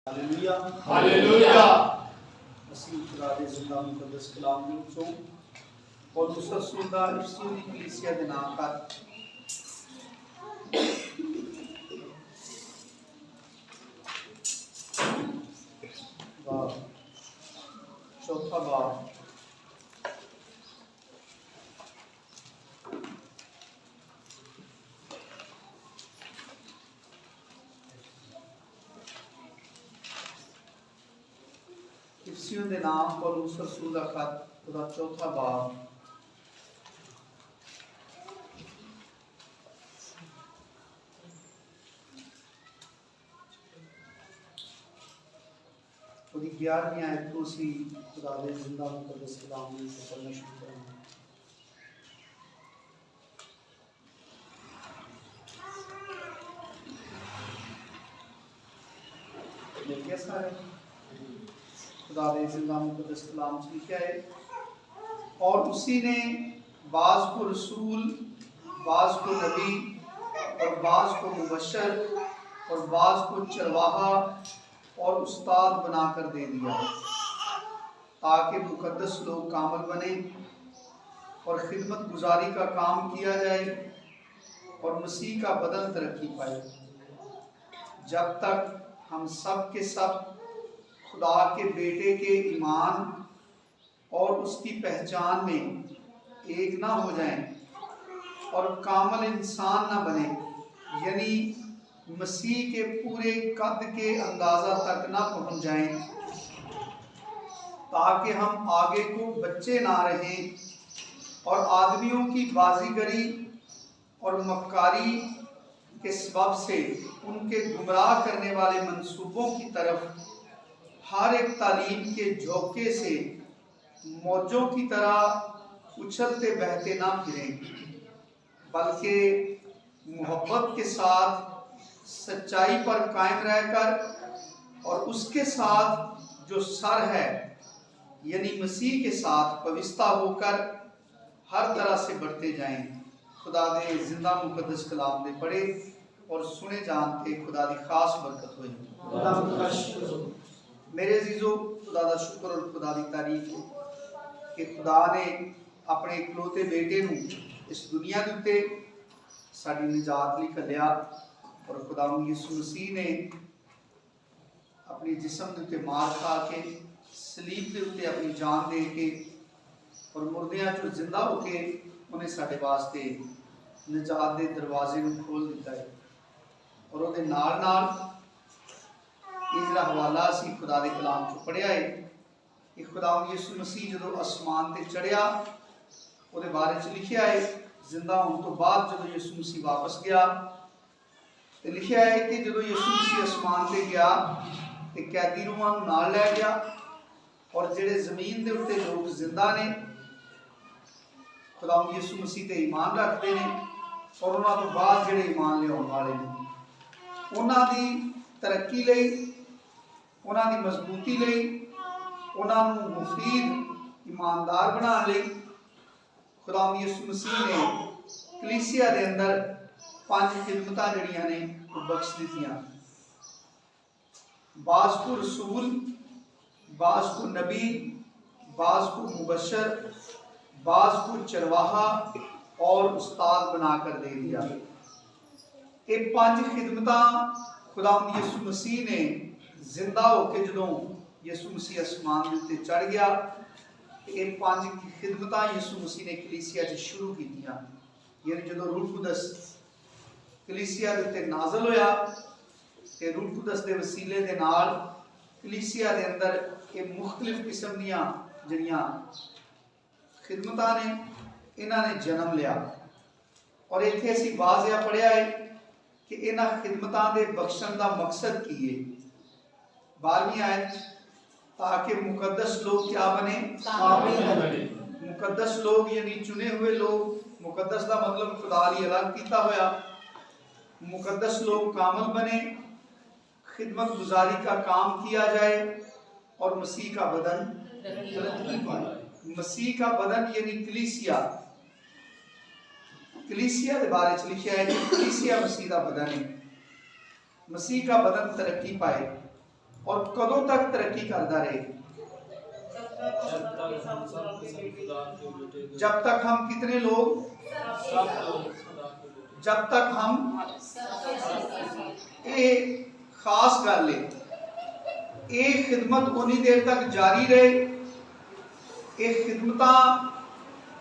Hallelujah hallelujah. ਅਸੀਂ ਖੁਦਾ ਦੇ ਜ਼ਿੰਦਾ ਮੁਕੱਦਸ ਕਲਾਮ ਦੇ ਵਿੱਚੋਂ ਪੌਲੁਸ ਰਸੂਲ ਦਾ ਇਫਸੀਓ ਦੀ ਕਲੀਸਿਆ ਦੇ ਨਾਮ ਤੱਕ ਚੌਥਾ ਬਾਬ इफ्सियों के नाम पौलुस रसूल का खत उसका चौथा बाब उसकी 11वीं आयत को असी खुदा दे जिंदा मुकद्दस कलाम में पढ़ना शुरू करेंगे। देखिए सारे खुदा दे जिंदा मुकद्दस कलाम से लिखा है, और उसी ने बाज को रसूल, बाज को नबी और बाज को मुबशर और बाज को चरवाहा और उस्ताद बनाकर दे दिया, ताकि मुकद्दस लोग कामल बने और खिदमत गुजारी का काम किया जाए और मसीह का बदन तरक्की पाए, जब तक हम सब के सब खुदा के बेटे के ईमान और उसकी पहचान में एक ना हो जाएं और कामल इंसान ना बने, यानी मसीह के पूरे कद के अंदाज़ा तक ना पहुंच जाएं, ताकि हम आगे को बच्चे ना रहें और आदमियों की बाजीगरी और मक्कारी के सबब से उनके गुमराह करने वाले मंसूबों की तरफ हर एक तालीम के झोंके से मौजों की तरह उछलते बहते ना फिरें, बल्कि मोहब्बत के साथ सच्चाई पर कायम रहकर और उसके साथ जो सर है यानी मसीह के साथ पवित्रता होकर हर तरह से बढ़ते जाएं। खुदा दे जिंदा मुकद्दस कलाम दे पढ़े और सुने जानते खुदा दी खास बरकत होई। मेरे अजीजों, खुदा दा शुक्र और खुदा दी तारीफ कि खुदा ने अपने इकलौते बेटे नूं इस दुनिया के उत्ते साडी निजात लई घल्लिया, और खुदा यीशु मसीह ने अपनी जिस्म के उत्ते मार खा के सलीब के उत्ते अपनी जान दे के और मुर्दियां चों जिंदा हो के उन्हें साडे वास्ते निजात दे दरवाजे नूं खोल दिता है। और उहदे नाल नाल ये जिहड़ा हवाला असीं खुदा दे कलाम चों पढ़िया है कि खुदा यीशु मसीह जदों आसमान ते चढ़िया उहदे बारे च लिखिया है, जिंदा होने तो बाद जदों यीशु मसीह वापस गया तो लिखिया है कि जदों यीशु मसीह आसमान ते गया तो कैदी रूहां नूं नाल लै गया, और जिहड़े जमीन दे उत्ते लोग जिंदा ने खुदा यीशु मसीह ते ईमान रखते हैं और उन्हां तो बाद जिहड़े ईमान लियाउण वाले ने उन्हां दी तरक्की लई, उन्हां दी मजबूती लई, उन्हां नूं मुफीद ईमानदार बनाउण लई खुदा यीशु मसीह ने कलीसिया दे अंदर 5 खिदमतां जिहड़ियां ने बख्श दित्तियां। बाज को रसूल, बाज को नबी, बाज को मुबशर, बाज को चरवाहा और उस्ताद बनाकर दे दिया। ये 5 खिदमतां खुदा यीशु मसीह ने जिंदा होकर जदों यीशु मसीह आसमान के उत्ते चढ़ गया, ये 5 खिदमतां यीशु मसीह ने कलीसिया च शुरू कीतियां। यानी जदों रूह कुदस कलीसिया के उत्ते नाज़िल होया ते रूह कुदस के वसीले दे नाल कलीसिया के अंदर ये मुख्तलिफ किस्म दीयां जिहड़ियां खिदमतां ने इन्हां ने जन्म लिया। और इत्थे असीं वाज़िया पढ़िया है कि इन्हां खिदमतां दे बख्शण दा मकसद की है। 12वीं आयत, ताकि मुकद्दस लोग क्या बने, काबिल बने। मुकद्दस लोग यानी चुने हुए लोग, मुकद्दस का मतलब खुदा लई अलग किया होया, मुकद्दस लोग कामल बने, खिदमत गुजारी का काम किया जाए और मसीह का बदन तरक्की पाए। मसीह का बदन यानी कलीसिया, कलीसिया के बारे में लिखा है कि कलीसिया मसीह का बदन है, मसीह का बदन तरक्की पाए اور کدوں تک ترقی کرتا رہے؟ جب تک ہم کتنے لوگ؟ جب تک ہم ایک خاص گل ہے، ایک خدمت انی دیر تک جاری رہے، ایک خدمتاں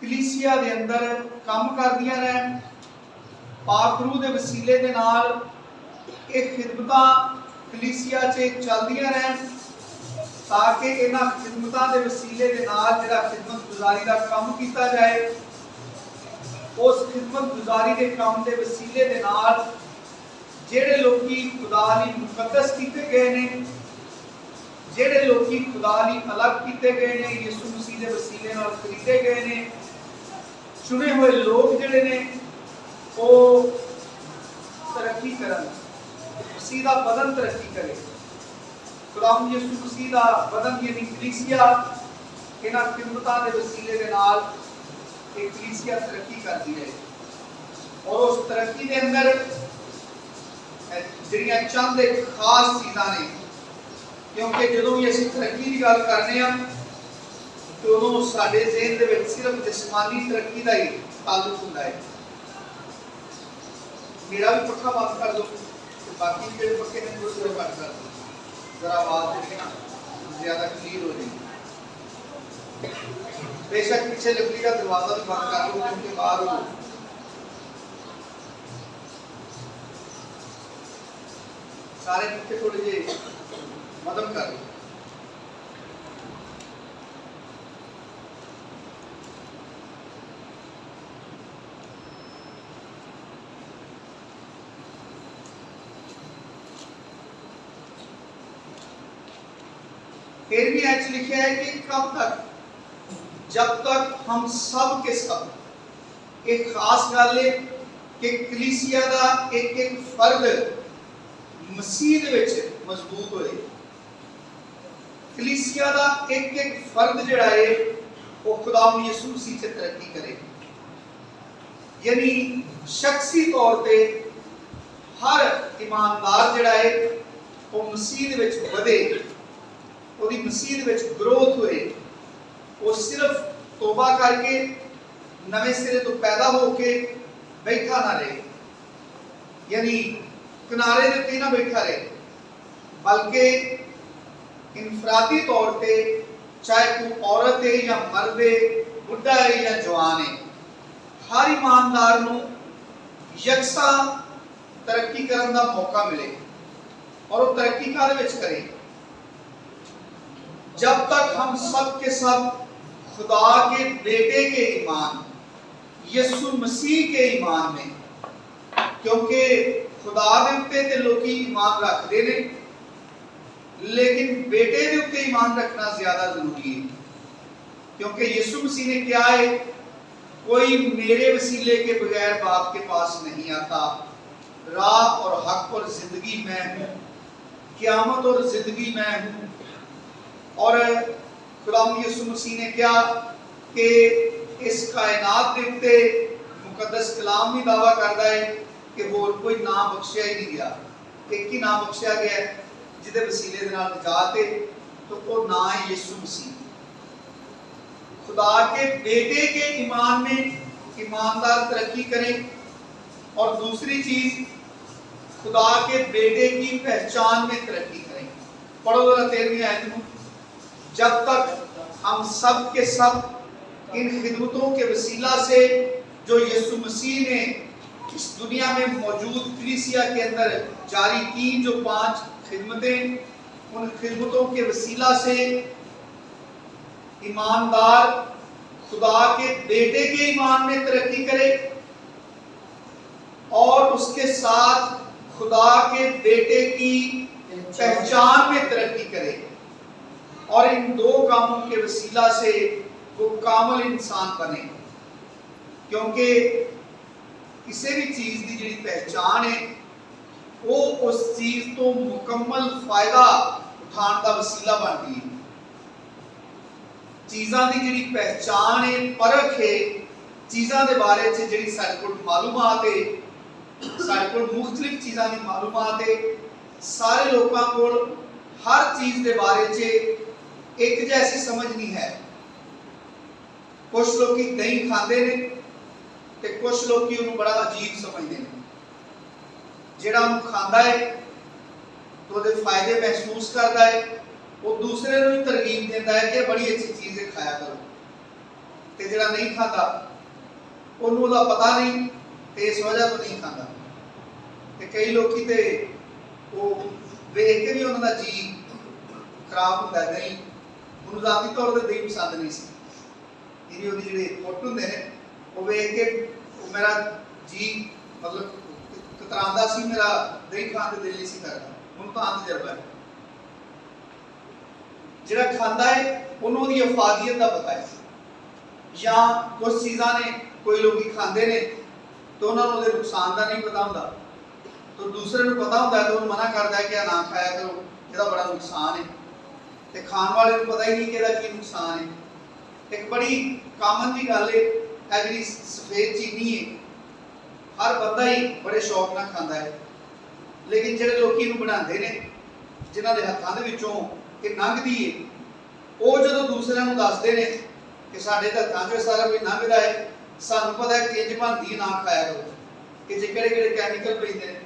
کلیسیا دے اندر کام کر دیا رہن، پاک روح دے وسیلے دے نال ایک خدمتاں کلیسیا چ چلدیاں رہن، تاکہ انہاں خدمتاں دے وسیلے دے نال جڑا خدمت گزاری دا کام کیتا جائے، اس خدمت گزاری دے کام دے وسیلے دے نال جڑے لوکی خدا لئی مقدس کیتے گئے نے، جڑے لوکی خدا لئی الگ کیتے گئے نے، یسوع مسیح دے وسیلے نال خریدے گئے نے، چنے ہوئے لوگ جڑے نے وہ ترقی کرن، مسیح دا بدن ترقی کرے، خداوند یسوع مسیح دا بدن یعنی کلیسیا انہاں خدمتاں دے وسیلے دے نال ایک کلیسیا ترقی کرتی ہے، اور اس ترقی دے اندر جڑیاں چند ایک خاص چیزاں نے، کیونکہ جدوں بھی اسی ترقی کی گل کرنے ہاں تو ادوں ساڈے ذہن دے وچ صرف جسمانی ترقی دا ہی تعلق ہوندا ہے۔ میرا بھی پکا بند کر دو، باقی جڑے پکے نے تھوڑے بند کر دو، ذرا آواز جڑی نا زیادہ کلیئر ہو جائے۔ بے شک پیچھے لکڑی کا دروازہ بھی بند کر دو کیونکہ باہر ہو، سارے پیچھے تھوڑے جے مدم کر دو۔ پھر بھی ایچ لکھا ہے کہ کب تک؟ جب تک ہم سب کے سب، ایک خاص گل ہے کہ کلیسیا دا ایک ایک فرد مسیح دے وچ مضبوط ہوئے، کلیسیا دا ایک ایک فرد جڑا ہے وہ خداوند یسوع مسیح سے ترقی کرے، یعنی شخصی طور پہ ہر ایماندار جڑا ہے وہ مسیح دے وچ ودے، وہ مسیح دے وچ گروتھ ہوئے، وہ صرف توبہ کر کے نویں سرے تو پیدا ہو کے بیٹھا نہ رہے، یعنی کنارے دے نہ بیٹھا رہے، بلکہ انفرادی طور پہ چاہے کوئی عورت ہے یا مرد ہے، بڈھا ہے یا جوان ہے، ہر ایماندار نو یکساں ترقی کرن دا موقع ملے، اور وہ ترقی کارے وچ کرے، جب تک ہم سب کے سب خدا کے بیٹے کے ایمان، یسوع مسیح کے ایمان میں، کیونکہ خدا دے اوتے تے لوکی ایمان رکھ دے نے، لیکن بیٹے دے اوتے ایمان رکھنا زیادہ ضروری ہے، کیونکہ یسوع مسیح نے کیا ہے، کوئی میرے وسیلے کے بغیر باپ کے پاس نہیں آتا، راہ اور حق اور زندگی میں ہوں، قیامت اور زندگی میں ہوں، اور خداوند یسوع مسیح نے کیا کہ اس کائنات دے اوتے مقدس کلام بھی دعویٰ کرتا ہے کہ اور کوئی نام بخشیا ہی نہیں گیا، ایک ہی نام بخشیا گیا ہے جدے وسیلے دے نال نجات ہے، تو وہ نام ہے یسوع مسیح۔ خدا کے بیٹے کے ایمان میں ایماندار ترقی کریں، اور دوسری چیز خدا کے بیٹے کی پہچان میں ترقی کریں۔ پڑھو ذرا 13ویں آیت میں، جب تک ہم سب کے سب ان خدمتوں کے وسیلہ سے جو یسوع مسیح نے اس دنیا میں موجود کلیسیا کے اندر جاری کی، جو 5 خدمتیں، ان خدمتوں کے وسیلہ سے ایماندار خدا کے بیٹے کے ایمان میں ترقی کرے، اور اس کے ساتھ خدا کے بیٹے کی پہچان میں ترقی کرے، اور ان 2 کاموں کے وسیلہ سے وہ کامل انسان بنے، کیونکہ کسی بھی چیز کی جڑی پہچان ہے وہ اس چیز تو مکمل فائدہ اٹھان کا وسیلہ بنتی ہے۔ چیزاں دی جڑی پہچان ہے، پرکھ ہے، چیزاں دے بارے سے جڑی سارے کو معلومات ہے، سارے کو مختلف چیزاں دی معلومات ہے، سارے لوگوں کو हर चीज के बारे च एक जैसी समझ नहीं है। कुछ लोग दही खाते हैं तो कुछ लोग उन्होंने बड़ा अजीब समझते हैं। जिहड़ा उन्होंने खाता है तो वो फायदे महसूस करता है, वो दूसरे को भी तरगीब देता है कि बड़ी अच्छी चीज़ है, खाया करो। तो जिहड़ा नहीं खाता उन्होंने उसका पता नहीं तो इस वजह तो नहीं खाता। तो कई लोग वो वेख के भी उन्होंने जी खराब होता है। दही उन्होंने जाती तौर पर दही पसंद नहीं सी, इन्हीं वो जो फुट होंगे ने वो वेख के मेरा जी मतलब कतरांदा सी, मेरा दही खाने का दिल नहीं सी करता। उन्होंने तो आम तजर्बा है। जिहड़ा खांदा है उन्होंने दी अफादियत का पता है, या कुछ चीज़ां ने कोई लोग खाते हैं तो उन्होंने नुकसान का नहीं पता होंदा, तो दूसरे को पता होता है तो उन्हें मना करता है कि ना खाया करो, इसका बड़ा नुकसान है। तो खाने वाले को पता ही नहीं कि इसका की नुकसान है। एक बड़ी कामन की गल है जी सफेद चीनी है, हर बंदा ही बड़े शौक नाल खांदा है, लेकिन जिहड़े लोग इहनूं बनाते हैं जिन्हां दे हत्थां दे विचों ये लंघदी है, वो जो दूसरे को दसते हैं कि साडे हत्थां चों सारा कुछ लंघदा है, सानूं पता है कि इंज बनदी, ना खाया करो, कि किहड़े किहड़े कैमिकल पैंदे ने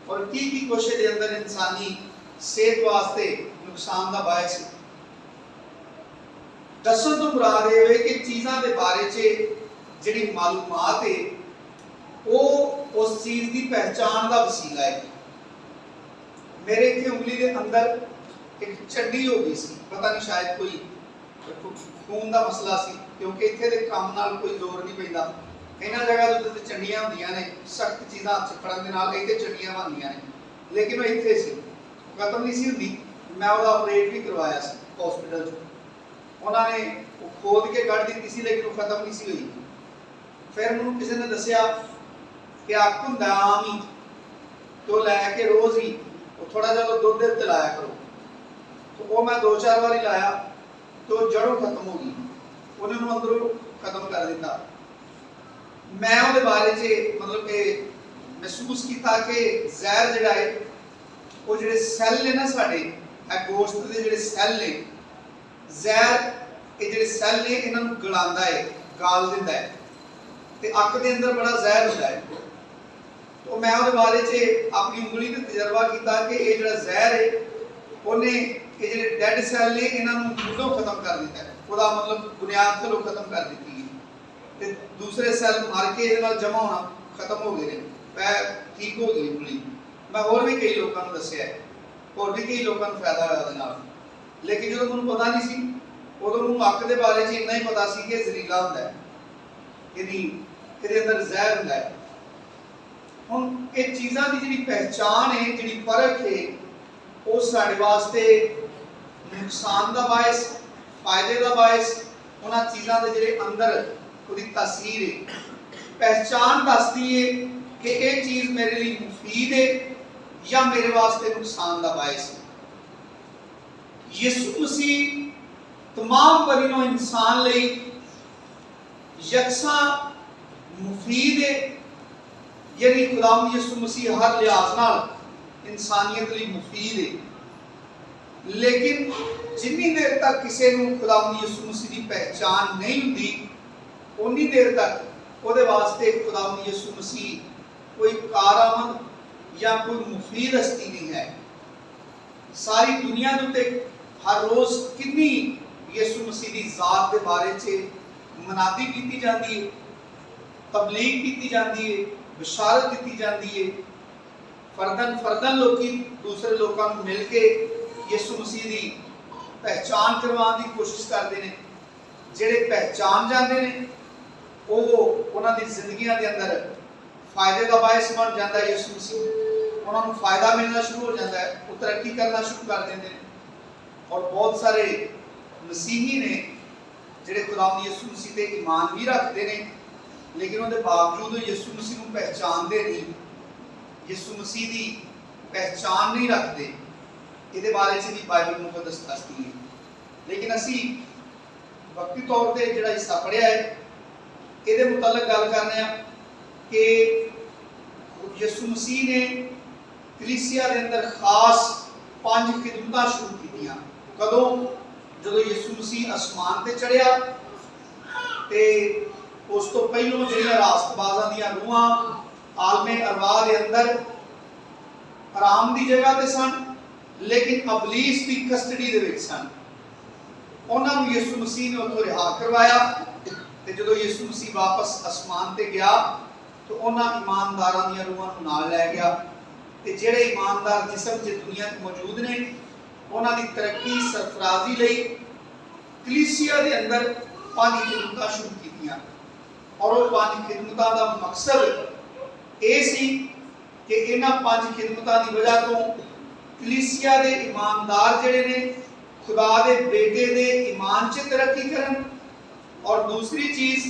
और की कुछ दे अंदर इंसानी सेहत वास्ते नुकसान का बायस है। दसन तो मुराद ये है कि चीज़ों के बारे जी मालूमात है वो उस चीज़ की पहचान का वसीला है। मेरे इतने उंगली के अंदर एक चड्डी हो गई सी, पता नहीं शायद कोई खून का मसला सी, क्योंकि इतने के काम नाल कोई जोर नहीं पैंदा। इन्हां जगह तो चंडियां होंदियां ने, सख्त चीज़ां हथ फड़न दे नाल इत्थे चंडियां बनदियां ने, लेकिन वो इत्थे सी, खत्म नहीं सी हुंदी। मैं उसका ऑपरेट भी करवाया सी हॉस्पिटल च, उन्होंने खोद के कढ़ दी सी, लेकिन वो खत्म नहीं सी हुई। फिर मैनूं किसी ने दस्सिया कि अक हुंदा आम ही, तो लैके रोज़ ही थोड़ा जिहा दुध दे लाया करो, तो वो मैं 2-4 बारी लाया तो जड़ों खत्म हो गई, उन्होंने अंदरों खत्म कर दिता। मैं उसके बारे मतलब कि महसूस किया कि जहर जिहड़ा है वो जिहड़े सैल ने ना साडे गोश्त के जिहड़े सैल ने, जहर ये जिहड़े सैल ने इन्हां नूं गलांदा है, गाल दिंदा है, ते अक दे अंदर बड़ा जहर हुंदा है। तो मैं उसके बारे अपनी उंगली ते तजर्बा किया कि ये जिहड़ा जहर है उन्हें ये जिहड़े डैड सैल ने इन्हां नूं मुंडों खत्म कर दिता है, उसदा मतलब बुनियाद तो खत्म कर दी है, ते दूसरे सैल मर के इहदे नाल जमा होना खत्म हो गए हैं, मैं ठीक हो गई उंगली। मैं होर भी कई लोगों को दस्सिया है, होर भी कई लोगों को फायदा होया उहदे नाल, लेकिन जो मैनूं पता नहीं सी उदों मैनूं अक दे बारे इन्ना ही पता सी कि जहरीला हुंदा है, यानी इहदे अंदर जहर हुंदा है। हुण ये चीज़ां की जिहड़ी पहचान है, जिहड़ी परख है, वो साडे वास्ते नुकसान का बायस, फायदे का बायस, उन्हां चीज़ां दे जिहड़े अंदर उसकी तासीर है। पहचान दसदी है कि ये चीज़ मेरे लिए मुफीद है या मेरे वास्ते नुकसान का बायस है। यीशु मसीह तमाम बनीनो इंसान लई यकसा मुफीद है, यानी खुदावंद यीशु मसीह हर लिहाज नाल इंसानियत लई मुफीद है। लेकिन जिन्नी देर तक किसी को खुदावंद यीशु मसीह की पहचान नहीं हुंदी, उन्नी देर तक ਉਹਦੇ वास्ते खुदावंद यीशु मसीह कोई कारामद या कोई मुफीद हस्ती नहीं है। सारी दुनिया के उत्ते हर रोज़ कितनी यीशु मसीह की ज़ात के बारे में मनादी की जाती है, तबलीग की जाती है, बशारत दी जाती है। फरदन लोग दूसरे लोगों को मिल के यीशु मसीह की पहचान करवाने की कोशिश करते हैं। जिहड़े पहचान जाते हैं वो उन्होंने जिंदगियों के अंदर फायदे का बायस बन जाता है। यीशु मसीह उन्होंने फायदा मिलना शुरू हो जाता है, वो तरक्की करना शुरू कर देते हैं। और बहुत सारे मसीही ने जिहड़े खुदावंद यीशु मसीह ते ईमान भी रखते हैं, लेकिन उसके बावजूद यीशु मसीह को पहचानते नहीं, यीशु मसीह की पहचान नहीं रखते। ये बारे भी बाइबल मुकद्दस दसदी है। लेकिन असी वक्ती तौर पर जो हिस्सा पढ़िया है ये मुतलक गल करने कि यीशु मसीह ने कलीसिया के अंदर खास 5 खिदमतां शुरू कीतियां। कदों? जदों यीशु मसीह आसमान ते चढ़िया ते उस तो पहलों जिहड़ियां रास्तबाज़ां दीयां रूहां आलमे अरवाह दे अंदर आराम की जगह ते सन, लेकिन अबलीस की कस्टडी दे विच सन। उन्होंने यीशु मसीह ने उत्थों रिहा करवाया ते जदों यीशु मसीह वापस आसमान ते गया तो उन्होंने ईमानदारां दीयां रूहां नूं नाल लै गया ते जिहड़े ईमानदार जिस्म च दुनिया च मौजूद ने उन्हां दी तरक्की सरफराजी लई कलीसिया दे अंदर 5 खिदमतां शुरू कीतियां। और वो 5 खिदमतां दा मकसद ये सी कि इन्हां 5 खिदमतां दी वजह तो कलीसिया दे ईमानदार जिहड़े ने खुदा दे बेटे दे ईमान च तरक्की करन, और दूसरी चीज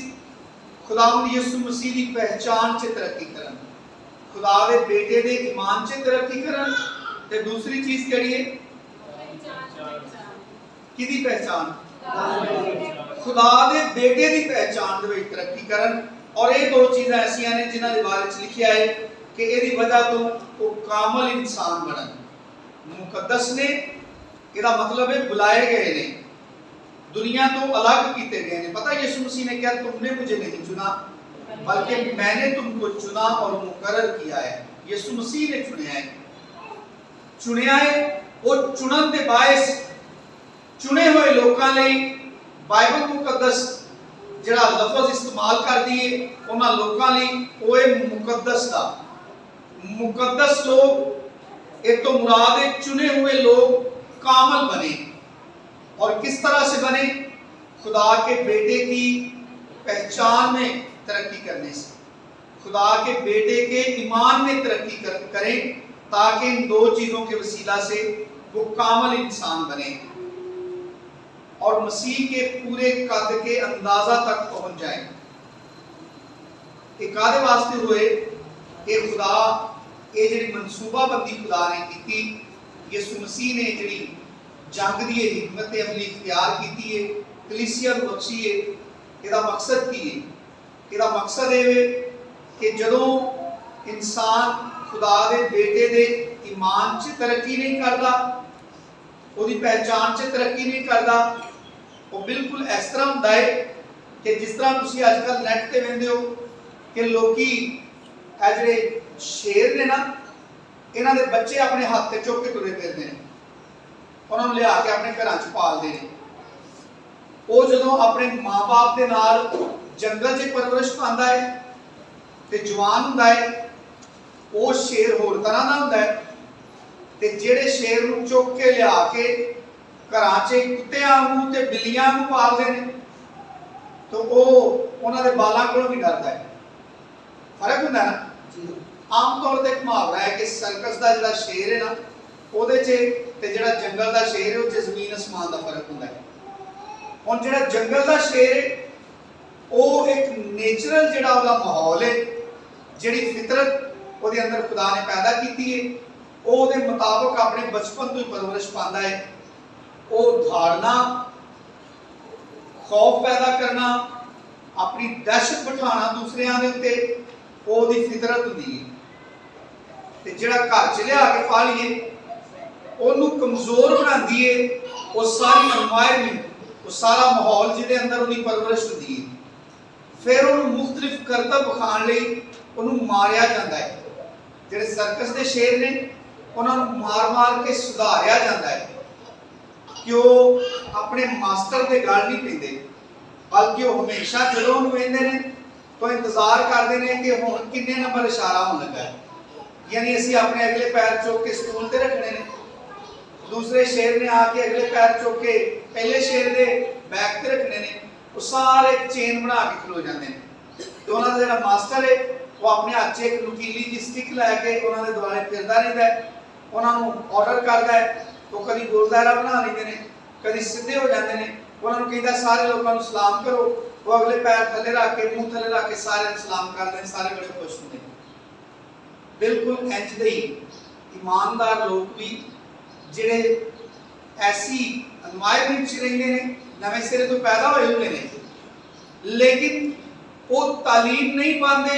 खुदावंद यीशु मसीह की पहचान च तरक्की करन। खुदा दे बेटे दे ईमान च तरक्की करन ते दूसरी चीज केड़ी है? किदी पहचान? खुदा दे बेटे दी पहचान दे विच तरक्की करन। और ये दो चीज़ां ऐसियां ने जिन्हां दे बारे च लिखिया है कि इहदी वजह तो वो कामल इंसान बनन। मुकद्दस ने, इहदा मतलब है बुलाए गए ने, दुनिया तो अलग किए गए हैं। पता यीशु मसीह ने क्या? तुमने मुझे नहीं चुना बल्कि मैंने तुमको चुना और मुकर्रर किया है। यीशु मसीह ने चुनिया है। वो चुनन दे बायस चुने हुए लोगों लई बाइबल मुकद्दस जिहड़ा लफज इस्तेमाल कर दिए उन्हां लोगों लई ओए मुकद्दस दा मुकद्दस लोग, एक तो मुराद है चुने हुए लोग कामल बने। और किस तरह से बने? खुदा के बेटे की पहचान में तरक्की करने से, खुदा के बेटे के ईमान में तरक्की करें ताकि इन दो चीज़ों के वसीला से वो कामल इंसान बने और मसीह के पूरे कद के अंदाजा तक पहुंच जाए। एक कादे वास्ते हुए कि खुदा ये जी मनसूबाबंदी खुदा ने की, यीशु मसीह ने जी जंग की हिकमत अमली इख्तियार की है, कलीसिया को बख्शी है। इसका मकसद की है? इसका मकसद ये कि जदों इंसान खुदा दे बेटे दे ईमान च तरक्की नहीं करता, उसकी पहचान च तरक्की नहीं करता, वो बिल्कुल इस तरह होता है कि जिस तरह तुसीं अजकल नैट ते वेंदे हो कि लोकी जिहड़े शेर ने ना, इन्हां दे बच्चे अपने हाथ ते चुक के तुरे फिरदे ने, उन्होंने लिया के अपने घर च पालते हैं। वो जदों अपने माँ बाप के नाल जंगल च परवरिश पाता है तो जवान होंदा है, वो शेर होर तरह का होंदा है। ते जिहड़े शेर नूं चुक के लिया के घरां च कुत्तियां वांगू ते बिल्लियां वांगू पालदे ने तो वो उन्हां दे बालां कोलों भी डरदा है। फर्क हुंदा है ना। आम तौर पर एक मुहावरा है कि सर्कस का जिहड़ा शेर है ना, ਉਹਦੇ 'ਚ ਤੇ ਜਿਹੜਾ जंगल का शेर है ਉਹ 'ਚ ਜ਼ਮੀਨ ਅਸਮਾਨ ਦਾ ਫਰਕ ਹੁੰਦਾ ਹੈ। ਹੁਣ ਜਿਹੜਾ जंगल का शेर है ਉਹ ਇੱਕ ਨੇਚਰਲ ਜਿਹੜਾ ਉਹਦਾ ਮਾਹੌਲ ਹੈ, ਜਿਹੜੀ ਫਿਤਰਤ ਉਹਦੇ ਅੰਦਰ ਖੁਦਾ ਨੇ ਪੈਦਾ ਕੀਤੀ ਹੈ, ਉਹ ਉਹਦੇ ਮੁਤਾਬਕ ਆਪਣੇ ਬਚਪਨ ਤੋਂ ਹੀ ਪਰਵਰਿਸ਼ ਪਾਉਂਦਾ ਹੈ। ਉਹ धाड़ना, खौफ पैदा करना, अपनी दहशत बिठाना दूसरिਆਂ ਦੇ ਉੱਤੇ, ਉਹ ਉਹਦੀ ਫਿਤਰਤ ਹੁੰਦੀ ਹੈ। ਤੇ ਜਿਹੜਾ ਘਰ 'ਚ ਲਿਆ ਕੇ ਪਾਲੀਏ ਉਹਨੂੰ ਕਮਜ਼ੋਰ ਬਣਾਉਂਦੀ ਏ ਉਹ ਸਾਰੀ এনवायरमेंट, ਉਹ ਸਾਰਾ ਮਾਹੌਲ ਜਿਹਦੇ ਅੰਦਰ ਉਹਦੀ ਪਰਵਰਿਸ਼ ਹੁੰਦੀ ਏ। ਫਿਰ ਉਹਨੂੰ ਮੁxtਲਿਫ ਕਰਤਬ ਵਿਖਾਉਣ ਲਈ ਉਹਨੂੰ ਮਾਰਿਆ ਜਾਂਦਾ ਹੈ। ਜਿਹੜੇ ਸਰਕਸ ਦੇ ਸ਼ੇਰ ਨੇ ਉਹਨਾਂ ਨੂੰ ਮਾਰ-ਮਾਰ ਕੇ ਸੁਧਾਰਿਆ ਜਾਂਦਾ ਹੈ ਕਿ ਉਹ ਆਪਣੇ ਮਾਸਟਰ ਦੇ ਗੱਲ ਨਹੀਂ ਪੈਂਦੇ, ਬਲਕਿ ਉਹ ਹਮੇਸ਼ਾ ਜਦੋਂ ਉਹਨੂੰ ਵੇਖਦੇ ਨੇ ਤਾਂ ਇੰਤਜ਼ਾਰ ਕਰਦੇ ਨੇ ਕਿ ਹੁਣ ਕਿੰਨੇ ਨੰਬਰ ਇਸ਼ਾਰਾ ਹੋਣ ਲੱਗਾ ਹੈ। यानी असी अपने अगले पैर चुक के स्टूल ते रखने ने, दूसरे शेर ने आके अगले पैर चुक के पहले शेर दे बैक ते रखने ने, वो सारे चेन बना के खलो जाते हैं। तो उन्होंने जो मास्टर है वो अपने हाथ च एक नुकीली जी स्टिक लैके उन्होंने दुआरे फिरता रहता है, उन्होंने ऑर्डर करता है, तो कभी गोल दायरा बना लेते हैं, कभी सीधे हो जाते हैं। उन्होंने कहता सारे लोगों को सलाम करो, वो अगले पैर थले रख के मुँह थले रख के सारे सलाम करते हैं, सारे बड़े खुश होंगे। बिल्कुल इंज दे ईमानदार लोग भी जिहड़े ऐसी एनवायरमेंट च रहिंदे ने, नवें सिरे तो पैदा होए हुए ने, लेकिन वो तालीम नहीं पाते,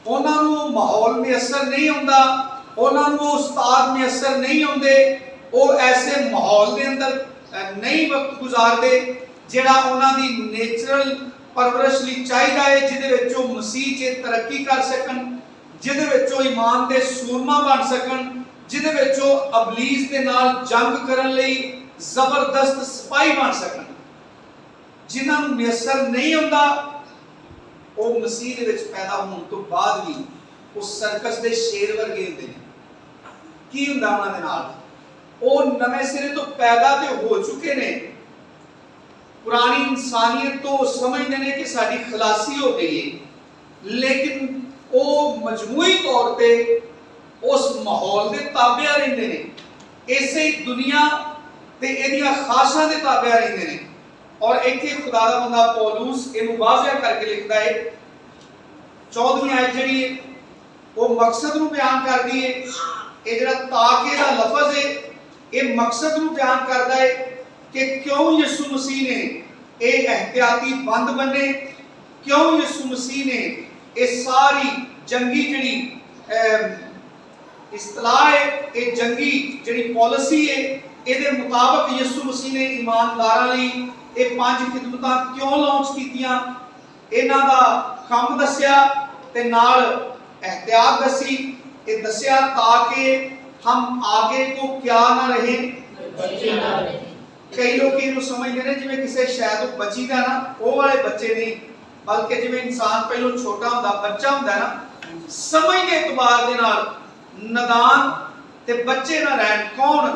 उन्होंने माहौल में असर नहीं होंदा, उन्होंने उस्ताद में असर नहीं होंदे, ਉਹ ਐਸੇ ਮਾਹੌਲ ਦੇ ਅੰਦਰ ਨਹੀਂ ਵਕਤ ਗੁਜ਼ਾਰਦੇ ਜਿਹੜਾ ਉਹਨਾਂ ਦੀ ਨੇਚਰਲ ਪਰਵਰਿਸ਼ ਲਈ ਚਾਹੀਦਾ ਹੈ, ਜਿਹਦੇ ਵਿੱਚ ਉਹ ਮਸੀਹ 'ਚ ਤਰੱਕੀ ਕਰ ਸਕਣ, ਜਿਹਦੇ ਵਿੱਚ ਉਹ ਈਮਾਨ ਦੇ ਸੂਰਮਾ ਬਣ ਸਕਣ, ਜਿਹਦੇ ਵਿੱਚ ਉਹ ਅਬਲੀਸ ਦੇ ਨਾਲ ਜੰਗ ਕਰਨ ਲਈ ਜ਼ਬਰਦਸਤ ਸਿਪਾਹੀ ਬਣ ਸਕਣ। ਜਿਨ੍ਹਾਂ ਨੂੰ ਮਿਸਰ ਨਹੀਂ ਹੁੰਦਾ, ਉਹ ਮਸੀਹ ਦੇ ਵਿੱਚ ਪੈਦਾ ਹੋਣ ਤੋਂ ਬਾਅਦ ਵੀ ਉਹ ਸਰਕਸ ਦੇ ਸ਼ੇਰ ਵਰਗੇ ਹੁੰਦੇ ਨੇ। ਕੀ ਹੁੰਦਾ ਉਹਨਾਂ ਦੇ ਨਾਲ? ਉਹ ਨਵੇਂ ਸਿਰੇ ਤੋਂ ਪੈਦਾ ਤੇ ਹੋ ਚੁੱਕੇ ਨੇ, ਪੁਰਾਣੀ ਇਨਸਾਨੀਅਤ ਤੋਂ ਸਮਝਦੇ ਨੇ ਕਿ ਸਾਡੀ ਖਲਾਸੀ ਹੋ ਗਈ ਹੈ, ਲੇਕਿਨ ਉਹ ਮਜਮੂਈ ਤੌਰ ਤੇ ਉਸ ਮਾਹੌਲ ਦੇ ਤਾਬਿਆ ਰਹਿੰਦੇ ਨੇ, ਇਸੇ ਹੀ ਦੁਨੀਆ ਤੇ ਇਹਦੀਆਂ ਖਾਸ਼ਾਂ ਦੇ ਤਾਬਿਆ ਰਹਿੰਦੇ ਨੇ। ਔਰ ਇੱਥੇ ਖੁਦਾ ਦਾ ਬੰਦਾ ਪੌਲੂਸ ਇਹਨੂੰ ਵਾਜ਼ਿਹ ਕਰਕੇ ਲਿਖਦਾ ਹੈ। 14ਵੀਂ ਆਇਤ ਜਿਹੜੀ ਹੈ ਉਹ ਮਕਸਦ ਨੂੰ ਬਿਆਨ ਕਰਦੀ ਹੈ। ਇਹ ਜਿਹੜਾ ਤਾਕੇ ਦਾ ਲਫ਼ਜ਼ ਹੈ ਇਹ ਮਕਸਦ ਨੂੰ ਬਿਆਨ ਕਰਦਾ ਹੈ ਕਿ ਕਿਉਂ ਯਿਸੂ ਮਸੀਹ ਨੇ ਇਹ एहतियाती ਬੰਦ ਬੰਨੇ, ਕਿਉਂ ਯਿਸੂ ਮਸੀਹ ਨੇ ਇਹ ਸਾਰੀ ਜੰਗੀ ਜਿਹੜੀ ਇਸਤਲਾਹ ਹੈ, ਇਹ ਜੰਗੀ ਜਿਹੜੀ ਪਾਲਿਸੀ ਹੈ, ਇਹਦੇ ਮੁਤਾਬਕ ਯਿਸੂ ਮਸੀਹ ਨੇ ਈਮਾਨਦਾਰਾਂ ਲਈ ਇਹ 5 ਖਿਦਮਤਾਂ ਕਿਉਂ ਲਾਂਚ ਕੀਤੀਆਂ, ਇਹਨਾਂ ਦਾ ਕੰਮ ਦੱਸਿਆ ਤੇ ਨਾਲ एहतियात दसी। ये दसिया ताकि हम आगे को क्या ना रहे, बच्चे ना रहे। कई लोग इन्हों समझते हैं जिवें किसी शायद बची दा ना वो वाले बच्चे नहीं, बल्कि जिवें इंसान पहलों छोटा हुंदा बच्चा हुंदा ना, समझ के एतबार दे नाल नदान ते बच्चे ना रहन। कौन?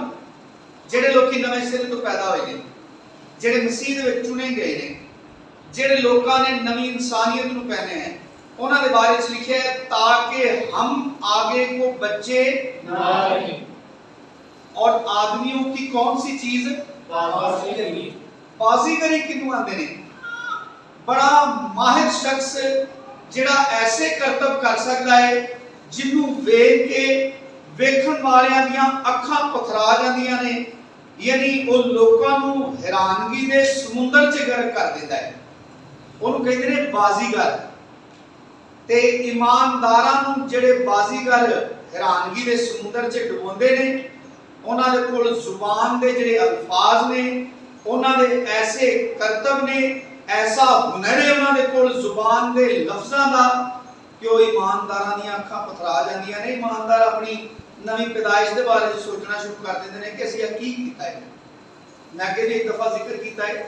ਜਿਹੜੇ ਲੋਕੀ ਨਵੇਂ ਸਿਰੇ ਤੋਂ ਪੈਦਾ ਹੋਏ ਨੇ, ਜਿਹੜੇ ਮਸੀਹ ਦੇ ਵਿੱਚ ਚੁਣੇ ਗਏ ਨੇ, ਜਿਹੜੇ ਲੋਕਾਂ ਨੇ ਨਵੀਂ ਇਨਸਾਨੀਅਤ ਨੂੰ ਪਹਿਨੇ ਹੈ, उन्होंने के बारे में लिखे है ताकि हम आगे को बच्चे ना रहें। और आदमियों की कौन सी चीज? बाजीगरी किन्नू आंदे ने? बड़ा माहिर शख्स जिहड़ा ऐसे करतब कर सकता है जिन्नू वेख के वेखण वालियां दियां अखां पथरा जांदियां ने, यानी वो लोकां नू हैरानगी दे समुंदर च गर्क कर दिंदा है। उहनू कहंदे ने बाजीगर। ते ईमानदारां नूं जिहड़े बाजीगर हैरानगी दे समुंदर च डुबोंदे ने, उन्हां दे कोल जुबान दे जिहड़े अल्फाज ने, उन्हां दे ऐसे करतब ने, ऐसा हुनर है उन्हां दे कोल जुबान दे लफ्ज़ां दा कि वो ईमानदारां दीयां अखां पथरा जांदियां ने। ईमानदार अपनी नवीं पैदाइश दे बारे च सोचना शुरू कर दिंदे ने कि असीं की कीता है। मैं अगे भी एक दफा जिक्र कीता है,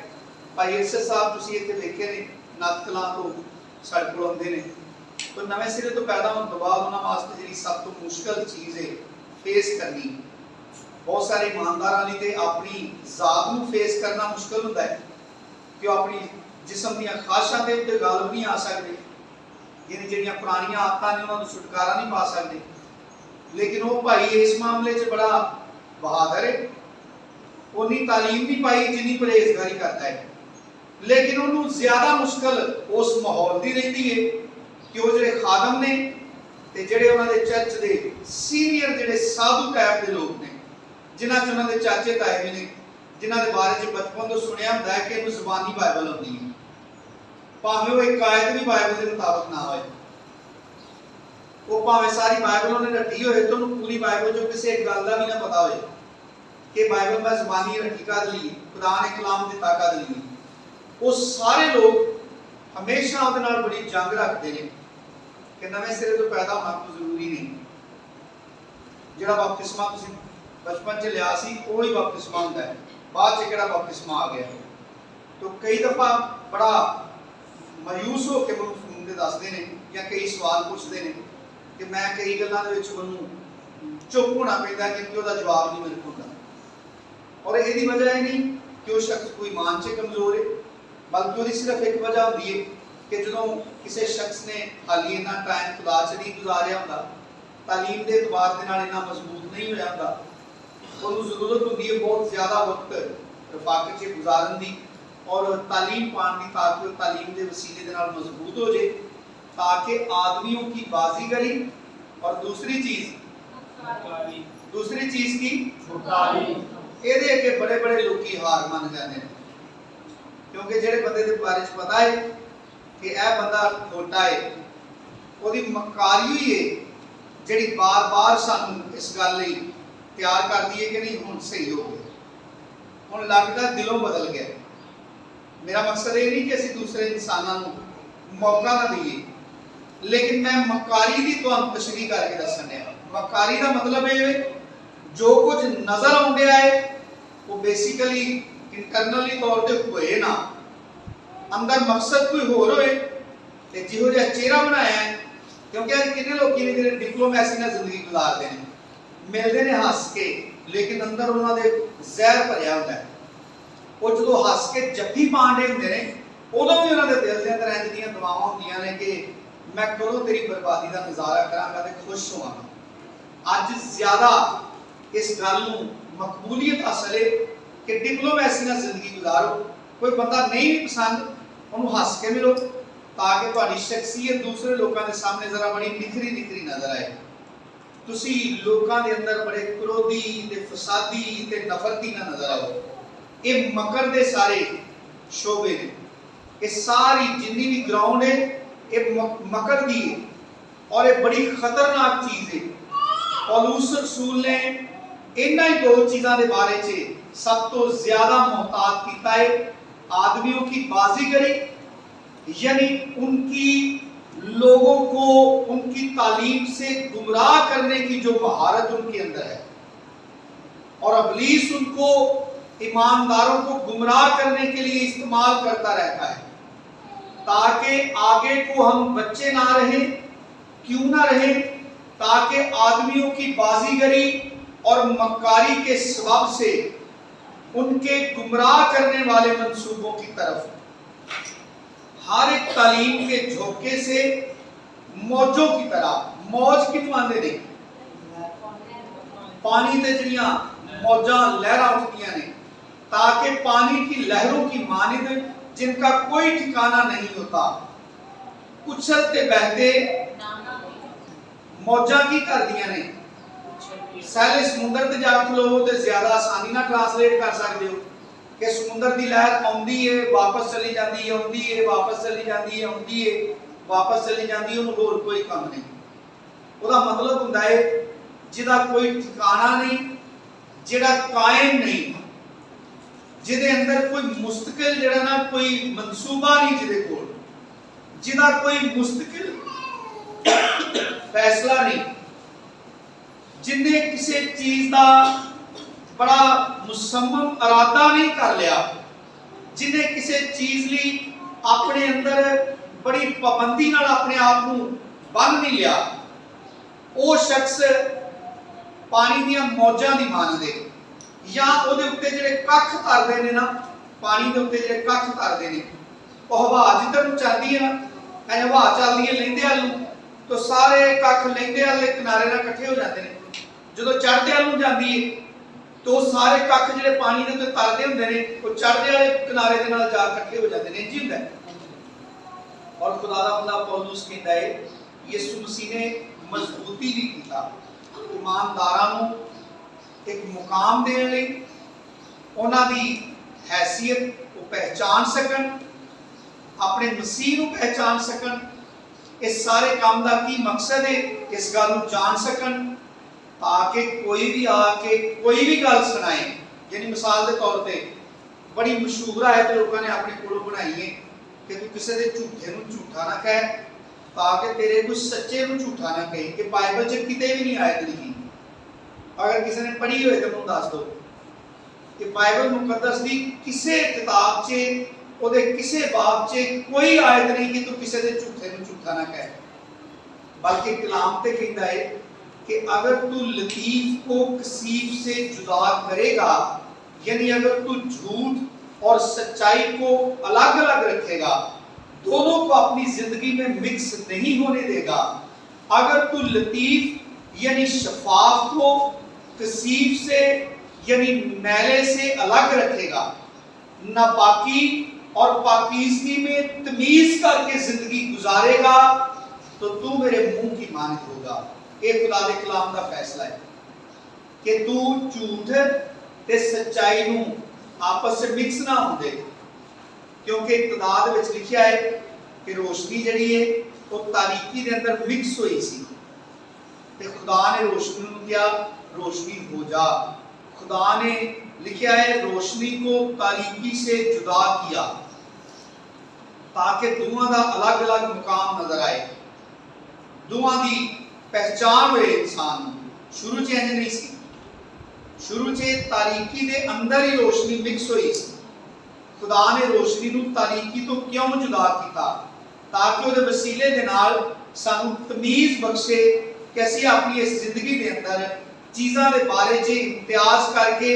भाई इरशद साहब तुसीं इत्थे वेखे ने, नत कलां तो साडे कोल आउंदे ने। तो नवे सिरे तो पैदा होने तो बाद उन्होंने वास्ते जी सब तो मुश्किल चीज़ है फेस करनी। बहुत सारे ईमानदारां लई ते अपनी जात नूं फेस करना मुश्किल होता है कि वो अपनी जिस्म दीयां ख्वाहिशां दे उत्ते गालिब नहीं आ सकते, यानी जिहड़ियां पुरानियां आदतां ने उन्हां नूं छुटकारा नहीं पा सकते। लेकिन वो भाई इस मामले च बड़ा बहादुर है, उन्नी तालीम नहीं पाई जिन्नी परहेजगारी करता है, लेकिन उन्होंने ज्यादा मुश्किल उस माहौल की रही है कि वो जिहड़े खादम ने ते जिहड़े उन्हां दे चर्च दे सीनियर जिहड़े साधु टाइप के लोग ने, जिन्हां च उन्हां दे चाचे ताए भी ने, जिन्हां दे बारे च बचपन तो सुनिया हुंदा है कि इहनूं ज़बानी बाइबल आउंदी है, भावें वो एक आयत भी बाइबल के मुताबिक ना होए, वो भावें सारी बाइबल उन्हें रटी होए तो उन्हें पूरी बाइबल जो किसी एक गल दा भी ना पता होए कि बाइबल में ज़बानी रटी का ली, खुदा ने कलाम दी ताकत ली। वो सारे लोग हमेशा उहदे नाल बड़ी जंग रखते हैं कि नवे सिरे तो पैदा होना तो जरूरी नहीं, जिहड़ा बपतिस्मा तुसीं बचपन च लिया सी वही बपतिस्मा हुंदा है, बाद च किहड़ा बपतिस्मा आ गया। तो कई दफा बड़ा मायूस हो के मैनूं फोन ते दसदे ने या कई सवाल पुछदे ने कि मैं कई गल्लां दे विच मैनूं चुप होना पैंदा क्योंकि उहदा जवाब नहीं मेरे कोल हुंदा। और इहदी वजह यह नहीं कि वो शख्स कोई ईमान च कमज़ोर है, बल्कि उसकी सिर्फ एक वजह होती है कि जो किसी शख्स ने हाली इन्ना टाइम खुदा च नहीं गुजारिया होंदा, तालीम के एतबार के नाल इन्ना मजबूत नहीं हो जाता, उन्होंने जरूरत होती है बहुत ज़्यादा वक्त रफाकत च गुजारन की और तालीम पाने की, ताकि तालीम के वसीले के नाल मजबूत हो जाए, ताकि आदमियों की बाजीगरी और दूसरी चीज़ की ये अगे बड़े बड़े लोग हार मान जाते हैं, क्योंकि जेड़े बंदे दे बारे च पता है कि यह बंदा खोटा है, वो मक्कारी हुई है जिहड़ी बार बार सानू इस गल लई तैयार कर दिए कि नहीं, हुण सही हो गए, हुण लगता दिलों बदल गया। मेरा मकसद ये नहीं कि असीं दूसरे इंसानां नूं मौका ना दईए, लेकिन मैं मक्कारी की तुहानूं तशरीह करके दस्सण दिया। मक्कारी का मतलब है जो कुछ नज़र आउंदा है वो बेसिकली इंटरनली तौर पर होए ना, अंदर मकसद कोई होर होए ते जिहो जिहा चेहरा बनाया है। क्योंकि अज कितने लोग ने जिहड़े डिप्लोमैसी नाल जिंदगी गुजारते हैं, मिलते हैं हस के, लेकिन अंदर उन्होंने जहर भरिया होता है। वो जो हस के जफ्फी पांडे होंगे ने, उदों भी उन्होंने दिल के अंदर इंज दीयां दुआवां होंदियां ने कि मैं कदों तेरी बर्बादी का नज़ारा करांगा ते खुश होवांगा। अज ज्यादा इस गल नूं मकबूलियत हासिल है कि डिप्लोमैसी नाल जिंदगी गुजारो। कोई बंदा नहीं भी पसंद, उन्होंने हस के मिलो ताकि तुहाडी शख्सियत दूसरे लोगों के सामने जरा बड़ी निखरी निखरी नजर आए। तुसी लोगों के अंदर बड़े क्रोधी ते फसादी ते नफरती ना नजर आओ। ये मकर दे सारे शोबे ने, ये सारी जिन्नी भी ग्राउंड है ये मकर दी है और ये बड़ी खतरनाक चीज है। पौलुस रसूल ने इन्हां ही दो चीज़ों के बारे में सब तो ज्यादा मोहतात किया है। आदमियों की बाजीगरी, यानी उनकी लोगों को उनकी तालीम से गुमराह करने की जो महारत उनके अंदर है, और इब्लीस उनको ईमानदारों को गुमराह करने के लिए इस्तेमाल करता रहता है ताकि आगे को हम बच्चे ना रहे। क्यों ना रहे? ताकि आदमियों की बाजीगरी और मक्कारी के सबब से उनके गुमराह करने वाले मंसूबों की तरफ हर एक तालीम के झोंके से मौजों की तरह, मौज की माने नहीं, पानी ते जड़ियां मौजा लहरां उठदियां ने, ताकि पानी की लहरों की मानिंद जिनका कोई ठिकाना नहीं होता, उछलते बहते मौजा की कर दियां ने। सैले समुंदर ते जा खलो ते ज्यादा आसानी ना ट्रांसलेट कर सकते हो कि समुंदर की लहर आउंदी है वापस चली जाती है, आउंदी है वापस चली जाती है, आउंदी है वापस चली जाती है, उन्हें होर कोई काम नहीं। उसका मतलब हुंदा है जिहदा कोई ठिकाना नहीं, जिहड़ा कायम नहीं, जिहदे अंदर कोई मुस्तकिल जिहड़ा ना कोई मंसूबा नहीं, जिहदे कोल जिहदा कोई मुस्तकिल फैसला नहीं, जिन्हें किसी चीज का बड़ा मुसम्मम इरादा नहीं कर लिया, जिन्हें किसी चीज ली अपने अंदर बड़ी पाबंदी नाल अपने आप को बन नहीं लिया, वो शख्स पानी दियां मौजां दी मानदे या ਉਹਦੇ ਉੱਤੇ ਜਿਹੜੇ ਕੱਖ ਧਰਦੇ ਨੇ ਨਾ, ਪਾਣੀ ਦੇ ਉੱਤੇ ਜਿਹੜੇ ਕੱਖ ਧਰਦੇ ਨੇ, ਉਹ ਹਵਾ ਜਿੱਧਰ ਨੂੰ ਚੱਲਦੀ ਹੈ ਨਾ, ਐ ਹਵਾ ਚੱਲਦੀ ਹੈ ਲੈਂਦੇ ਵੱਲ ਨੂੰ, तो सारे ਕੱਖ ਲੈਂਦੇ ਵਾਲੇ ਕਿਨਾਰੇ ਨਾਲ ਇਕੱਠੇ ਹੋ ਜਾਂਦੇ ਨੇ। ਜਦੋਂ ਚੜ੍ਹਦੇ ਵੱਲ ਨੂੰ ਜਾਂਦੀ ਹੈ तो सारे ਕੱਖ ਜਿਹੜੇ ਪਾਣੀ ਦੇ ਉੱਤੇ ਤਰਦੇ ਹੁੰਦੇ ਨੇ, ਉਹ ਚੜ੍ਹਦੇ ਵਾਲੇ ਕਿਨਾਰੇ ਦੇ ਨਾਲ ਜਾ ਇਕੱਠੇ ਹੋ ਜਾਂਦੇ ਨੇ। ਜੀ ਹੁੰਦਾ और खुदा दा बंदा पौलुस कहता है यीशु मसीह ने मजबूती भी कीता ईमानदारां नूं एक मुकाम देने लई, उन्हां दी हैसियत को पहचान सकन, अपने मसीह नूं पहचान सकन। इस सारे काम का की मकसद है, इस गल नूं जान सकन ताकि कोई भी आके कोई भी गल सुनाए। यानी मिसाल के तौर पर बड़ी मशहूर है तो लोगों ने अपने कोलों बनाई है कि तू किसी के झूठे नूं झूठा ना कह ताकि तेरे कोई सच्चे नूं झूठा ना कहे। कि बाइबल च किते भी नहीं आयत लिखी, अगर किसी ने पढ़ी हो तो मैं दस दो कि बाइबल मुकद्दस की किसी किताब च ਉਹਦੇ ਕਿਸੇ बाब च कोई आयत नहीं कि तू किसी के झूठे नूं झूठा ना कह, बल्कि कलाम ते कहता है कि अगर तू लतीफ को कसीफ से जुदा करेगा, यानी अगर तू झूठ और सच्चाई को अलग अलग रखेगा, दोनों को अपनी जिंदगी में मिक्स नहीं होने देगा, अगर तू लतीफ यानी शफाफ को कसीफ से यानी मैले से अलग रखेगा, नापाकी और पाकीज़गी में तमीज करके जिंदगी गुजारेगा, तो तू मेरे मुंह की मानित होगा। ये खुदा दे कलाम का फैसला है कि तू झूठ ते सच्चाई नूं आपस में मिक्स ना होंदे, क्योंकि इब्तिदा विच लिखिया है कि रोशनी जिहड़ी है वो तारीकी दे अंदर मिक्स हुई सी ते खुदा ने रोशनी नूं कहा روشنی ہو جا۔ خدا نے لکھا ہے روشنی کو تاریکی سے جدا کیا تاکہ دونوں دا الگ الگ مقام نظر آئے، دونوں دی پہچان ہوئے انسان۔ شروع چ انج نہیں سی، شروع چ تاریکی دے اندر ہی روشنی مکس ہوئی سی۔ خدا نے روشنی نو تاریکی تو کیوں جدا کیتا؟ تاکہ وہ وسیلے دے نال سانو تمیز بخشے کہ اسی اپنی اس زندگی دے اندر چیزاں دے بارے چ امتیاز کر کے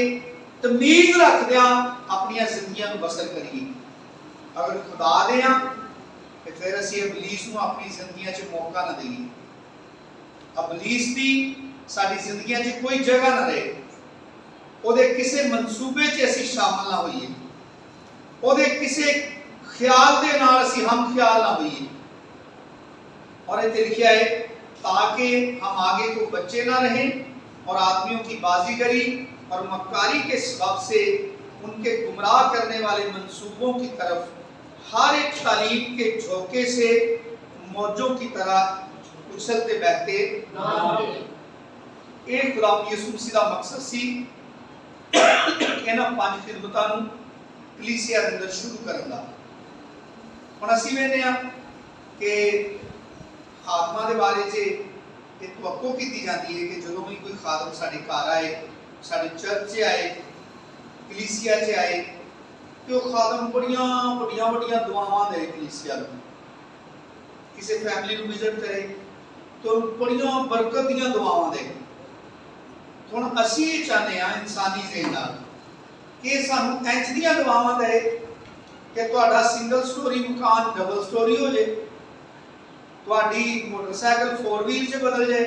تمیز رکھدیاں اپنی زندگیاں نو بسر کریے۔ اگر خدا دے ہاں تو پھر اسی ابلیس نو اپنی زندگیاں چ موقع نہ دئیے، ابلیس دی ساری زندگیاں چ کوئی جگہ نہ رہے، او دے کسے منصوبے چ اسی شامل نہ ہوئیے، او دے کسے خیال دے نال اسی ہم خیال نہ ہوئیے۔ اور یہ لکھا ہے تاکہ ہم آگے کو بچے نہ رہیں اور آدمیوں کی بازیگری اور مکاری کے سبب سے ان کے گمراہ کرنے والے منصوبوں کی طرف ہر ایک تعلیم کے جھونکے سے موجوں کی طرح اچھلتے بہتے ایک غلام یسوع مسیح دا مقصد سی انہاں 5 خدمتاں نوں کلیسیا دے اندر شروع کرن دا۔ ہن اسی ویندے ہاں کہ خادماں دے بارے چ یہ توقع کی جاتی ہے کہ جدوں بھی کوئی خادم ساڈے گھر آئے، ساڈے چرچ آئے، کلیسیا چ آئے، کہ وہ خادم بڑیاں دعاواں دے کلیسیا نوں، کسی فیملی نوں وزٹ کرے تو بڑیاں برکت دیاں دعاواں دے۔ ہن اسی یہ چاہتے ہیں انسانی ذہن نال کہ سانو انج دیاں دعاواں دے کہ تہاڈا سنگل سٹوری مکان ڈبل سٹوری ہو جائے، تہاڈی موٹر سائیکل 4 ویل چ بدل جائے،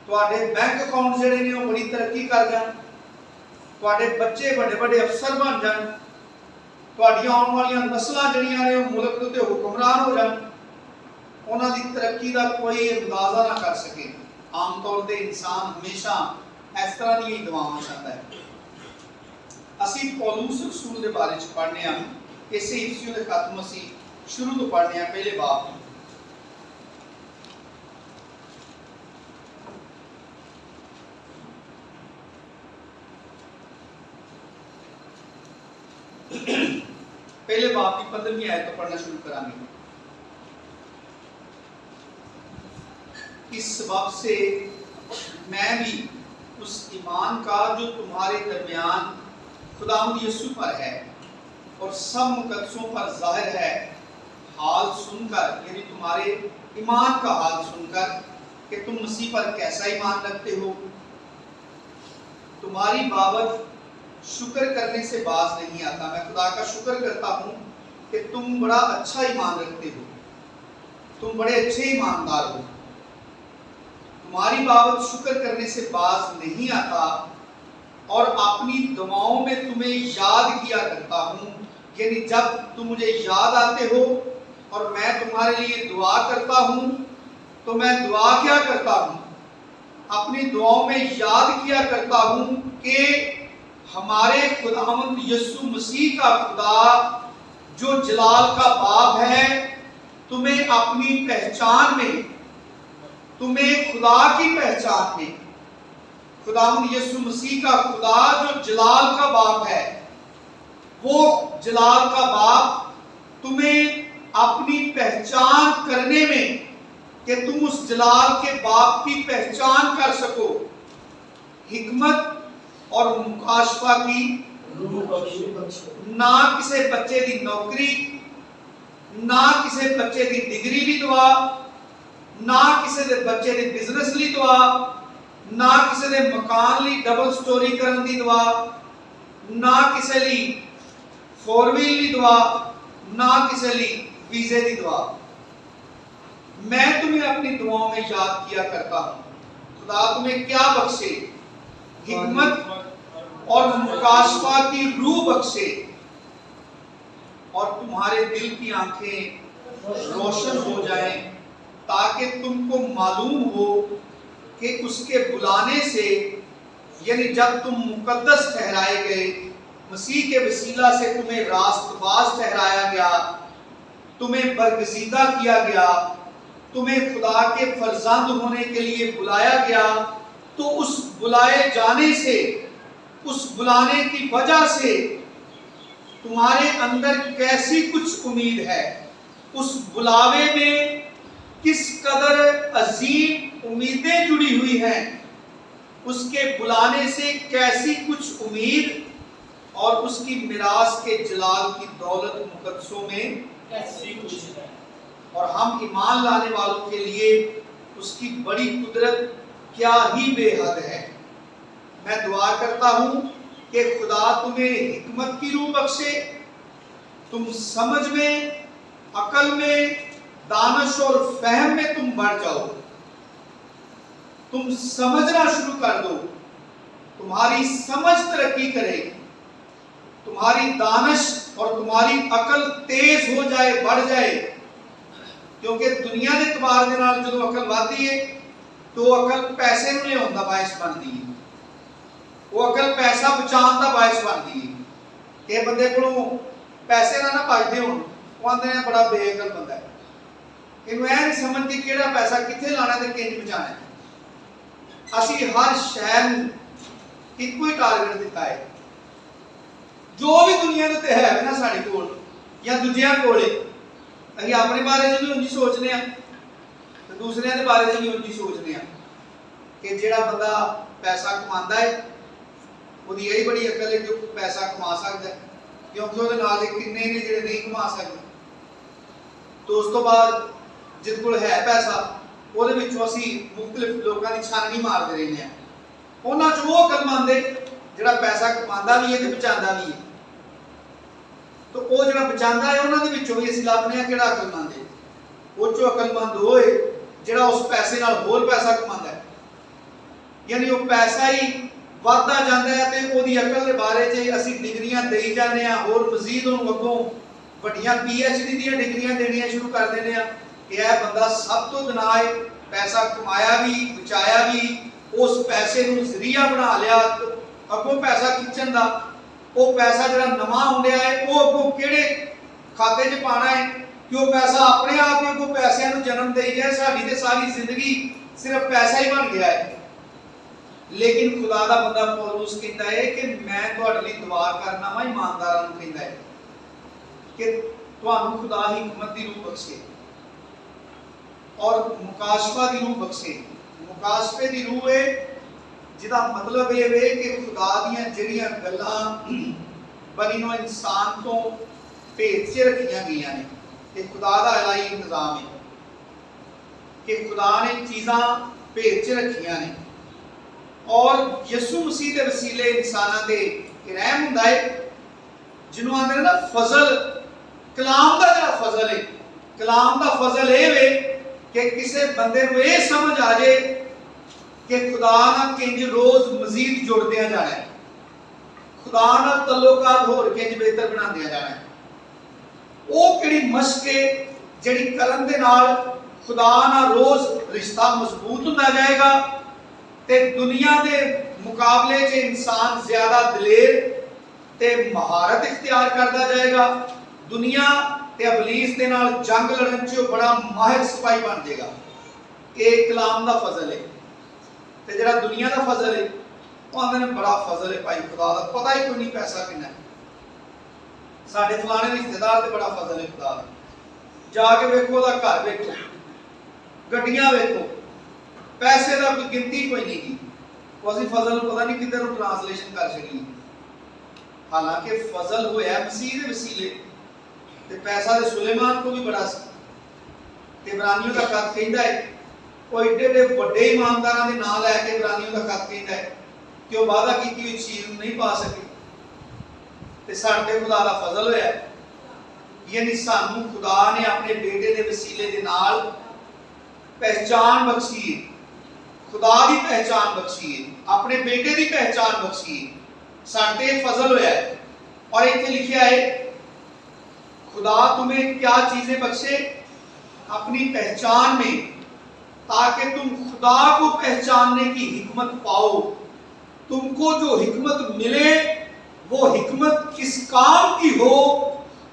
تہاڈے بینک اکاؤنٹ جڑے نے وہ بڑی ترقی کر جان، تہاڈے بچے بڑے بڑے افسر بن جان، تہاڈیاں آن والیاں نسلاں جڑیاں نے وہ ملک دے تے حکمران ہو جان، انہاں دی ترقی دا کوئی اندازہ نہ کر سکے۔ عام طور تے انسان ہمیشہ اس طرح دی دعاواں چاہتا ہے۔ اسی پولس رسول دے بارے چ پڑھنے ہاں، اسے افسیوں دے خط اسی شروع تو پڑھنے ہاں پہلے باب میں۔ پہلے باب کی 15ویں آیت تو پڑھنا شروع کریں گے۔ اس سبب سے میں بھی اس ایمان کا جو تمہارے درمیان خداوند یسوع پر ہے اور سب مقدسوں پر ظاہر ہے، حال سن کر، یعنی تمہارے ایمان کا حال سن کر کہ تم مسیح پر کیسا ایمان رکھتے ہو، تمہاری بابت شکر کرنے سے باز نہیں آتا۔ میں خدا کا شکر کرتا ہوں کہ تم بڑا اچھا ایمان رکھتے ہو، تم بڑے اچھے ایماندار ہو، تمہاری بابت شکر کرنے سے باز نہیں آتا اور اپنی دعاؤں میں تمہیں یاد کیا کرتا ہوں۔ یعنی جب تم مجھے یاد آتے ہو اور میں تمہارے لیے دعا کرتا ہوں تو میں دعا کیا کرتا ہوں، اپنی دعاؤں میں یاد کیا کرتا ہوں کہ ہمارے خداوند یسوع مسیح کا خدا جو جلال کا باپ ہے تمہیں اپنی پہچان میں، تمہیں خدا کی پہچان میں، خداوند یسوع مسیح کا خدا جو جلال کا باپ ہے، وہ جلال کا باپ تمہیں اپنی پہچان کرنے میں کہ تم اس جلال کے باپ کی پہچان کر سکو، حکمت اور مکاشفہ کی نہ کسی بچے دی نوکری، نہ کسی بچے دی ڈگری لی دعا، نہ کسی دے بچے دی بزنس لی دعا، نہ کسی دے مکان لی ڈبل سٹوری کرن دی دعا، نہ کسی لی 4 ویل لی دعا، نہ کسی لی ویزے دی دعا۔ میں تمہیں اپنی دعاؤں میں یاد کیا کرتا ہوں۔ خدا تمہیں کیا بخشے؟ حکمت اور مکاشفہ کی روح بخشے اور تمہارے دل کی آنکھیں روشن ہو جائیں تاکہ تم کو معلوم ہو کہ اس کے بلانے سے، یعنی جب تم مقدس ٹھہرائے گئے، مسیح کے وسیلہ سے تمہیں راست باز ٹھہرایا گیا، تمہیں برگزیدہ کیا گیا، تمہیں خدا کے فرزند ہونے کے لیے بلایا گیا، تو اس بلائے جانے سے، اس بلانے کی وجہ سے تمہارے اندر کیسی کچھ امید ہے، اس بلاوے میں کس قدر عظیم امیدیں جڑی ہوئی ہیں، اس کے بلانے سے کیسی کچھ امید اور اس کی میراث کے جلال کی دولت مقدسوں میں کیسی کچھ ہے، اور ہم ایمان لانے والوں کے لیے اس کی بڑی قدرت کیا ہی بے حد ہے۔ میں دعا کرتا ہوں کہ خدا تمہیں حکمت کی روح بخشے، تم سمجھ میں، عقل میں، دانش اور فہم میں تم بڑھ جاؤ، تم سمجھنا شروع کر دو، تمہاری سمجھ ترقی کرے، تمہاری دانش اور تمہاری عقل تیز ہو جائے، بڑھ جائے، کیونکہ دنیا کے اعتبار دے نال جدوں عقل ودی ہے تو عقل پیسے نوں لیاؤن دا باعث بنتی ہے، وہ عقل پیسہ بچان دا باعث بنتی ہے۔ کہ بندے کولوں پیسے نہ بچدے ہون، وہ آندے نے بڑا بے عقل بندہ ہے، اینوں اے نہیں سمجھدی کیڑا پیسہ کتھے لانا تے کینج بچانا ہے۔ اسی ہر شے نوں اکو ہی ٹارگٹ دیتا ہے، جو بھی دنیا دے ہے نا ساڈے کول یا دوجیاں کول، اسی اپنے بارے وچ بھی اونج سوچنے ہاں تے دوسریاں دے بارے وچ بھی اونج سوچنے ہاں کہ جیڑا بندہ پیسہ کماندا ہے وہ دی یہی بڑی عقل ہے جو پیسہ کما سکتا ہے، کیونکہ وہ نال کنے نے جڑے نہیں کما سکتے۔ تو اس تو بعد جس کول ہے پیسہ وہ دے وچوں اسی مختلف لوکاں دی چھاننی مارتے رہنے ہیں، انہاں چ وہ عقل مند ہے جڑا پیسہ کماندا بھی ہے تے بچاندا بھی ہے۔ تو وہ جڑا بچاندا ہے انہاں دے وچوں بھی اسی لبنے ہیں کیڑا عقل مند ہے، وہ چوں عقل مند ہوئے جڑا اس پیسے نال ہور پیسہ کماندا ہے، یعنی وہ پیسہ ہی وادتا جاندا ہے تے او دی عقل دے بارے چ اسی ڈگریاں دئی جانے ہاں، اور مزید اون اگوں بڑیاں پی ایچ ڈی دیاں ڈگریاں دینیاں شروع کر دینے ہاں کہ اے بندہ سب تو دنا ہے، پیسہ کمایا بھی، بچایا بھی، اس پیسے نوں ذریعہ بنا لیا اگوں پیسہ کھچن دا، وہ پیسہ جڑا نواں ہوندا ہے وہ اگوں کیڑے کھاتے چ پانا ہے کہ وہ پیسہ اپنے آپ ہی اگوں پیسے نوں جنم دے جائے، ساڈی تے ساری زندگی صرف پیسہ ہی بن گیا ہے۔ لیکن خدا دا بندہ پولس کہتا ہے کہ میں تہاڈے لئی دعا کرنا وا، ایمانداراں نوں کہندا ہے کہ تانوں خدا حکمت دی روح بخشے اور مکاشفہ دی روح بخشے۔ مکاشفے دی روح ہے جدا مطلب یہ ہے کہ خدا دیاں جڑیاں گلاں بنی نو انسان تو بھیت چ رکھیاں گئیاں نے، کہ خدا دا الہی انتظام ہے کہ خدا نے چیزاں بھیت چ رکھیاں نے، اور یسوع مسیح دے وسیلے انساناں تے رحم ہوندا ہے، جنوں آندے نا فضل، کلام دا جڑا فضل ہے، کلام دا فضل اے وے کہ کسے بندے نوں اے سمجھ آ جائے کہ خدا نال کنج روز مزید جڑدیا جانا ہے، خدا نال تعلقات ہور کنج بہتر بناندیا جانا ہے۔ او کیڑی مشق ہے جڑی کرن دے نال خدا نال روز رشتہ مضبوط ہوندا جائے گا تے دنیا دے مقابلے چ انسان زیادہ دلیر تے مہارت اختیار کرتا جائے گا، دنیا تے ابلیس دے نال جنگ لڑن چ بڑا ماہر سپاہی بن جائے گا۔ یہ کلام دا فضل ہے۔ تے جڑا دنیا دا فضل ہے وہ آندے نے بڑا فضل ہے بھائی خدا دا، پتہ ہی کوئی نہیں پیسہ کنا ہے، ساڈے فلانے رشتہ دار تے بڑا فضل ہے خدا دا، جا کے ویکھو دا گھر ویکھو، گڈیاں ویکھو، پیسے دا کوئی گنتی کوئی نہیں کی، وہ اسی فضل پتہ نہیں کدھر ٹرانسلیشن کر چکی، حالانکہ فضل ہویا مسیح دے وسیلے تے پیسہ تے سلیمان کو بھی بڑا سی۔ تے عبرانیوں دا خط کہندا ہے، وہ ایڈے ایڈے وڈے ایمانداراں دے نام لے کے عبرانیوں دا خط کہندا ہے کہ وہ وعدہ کیتی ہوئی چیز نہیں پا سکے، تے ساڈے خدا دا فضل ہویا ہے، یعنی سانوں خدا نے اپنے بیٹے دے وسیلے دے نال پہچان بخشی ہے، خدا دی پہچان بخشی ہے، اپنے بیٹے دی پہچان بخشی ہے، ساڈے فضل ہویا ہے۔ اور ایتھے لکھیا ہے خدا تمہیں کیا چیزیں بخشے؟ اپنی پہچان میں، تاکہ تم خدا کو پہچاننے کی حکمت پاؤ۔ تم کو جو حکمت ملے وہ حکمت کس کام کی ہو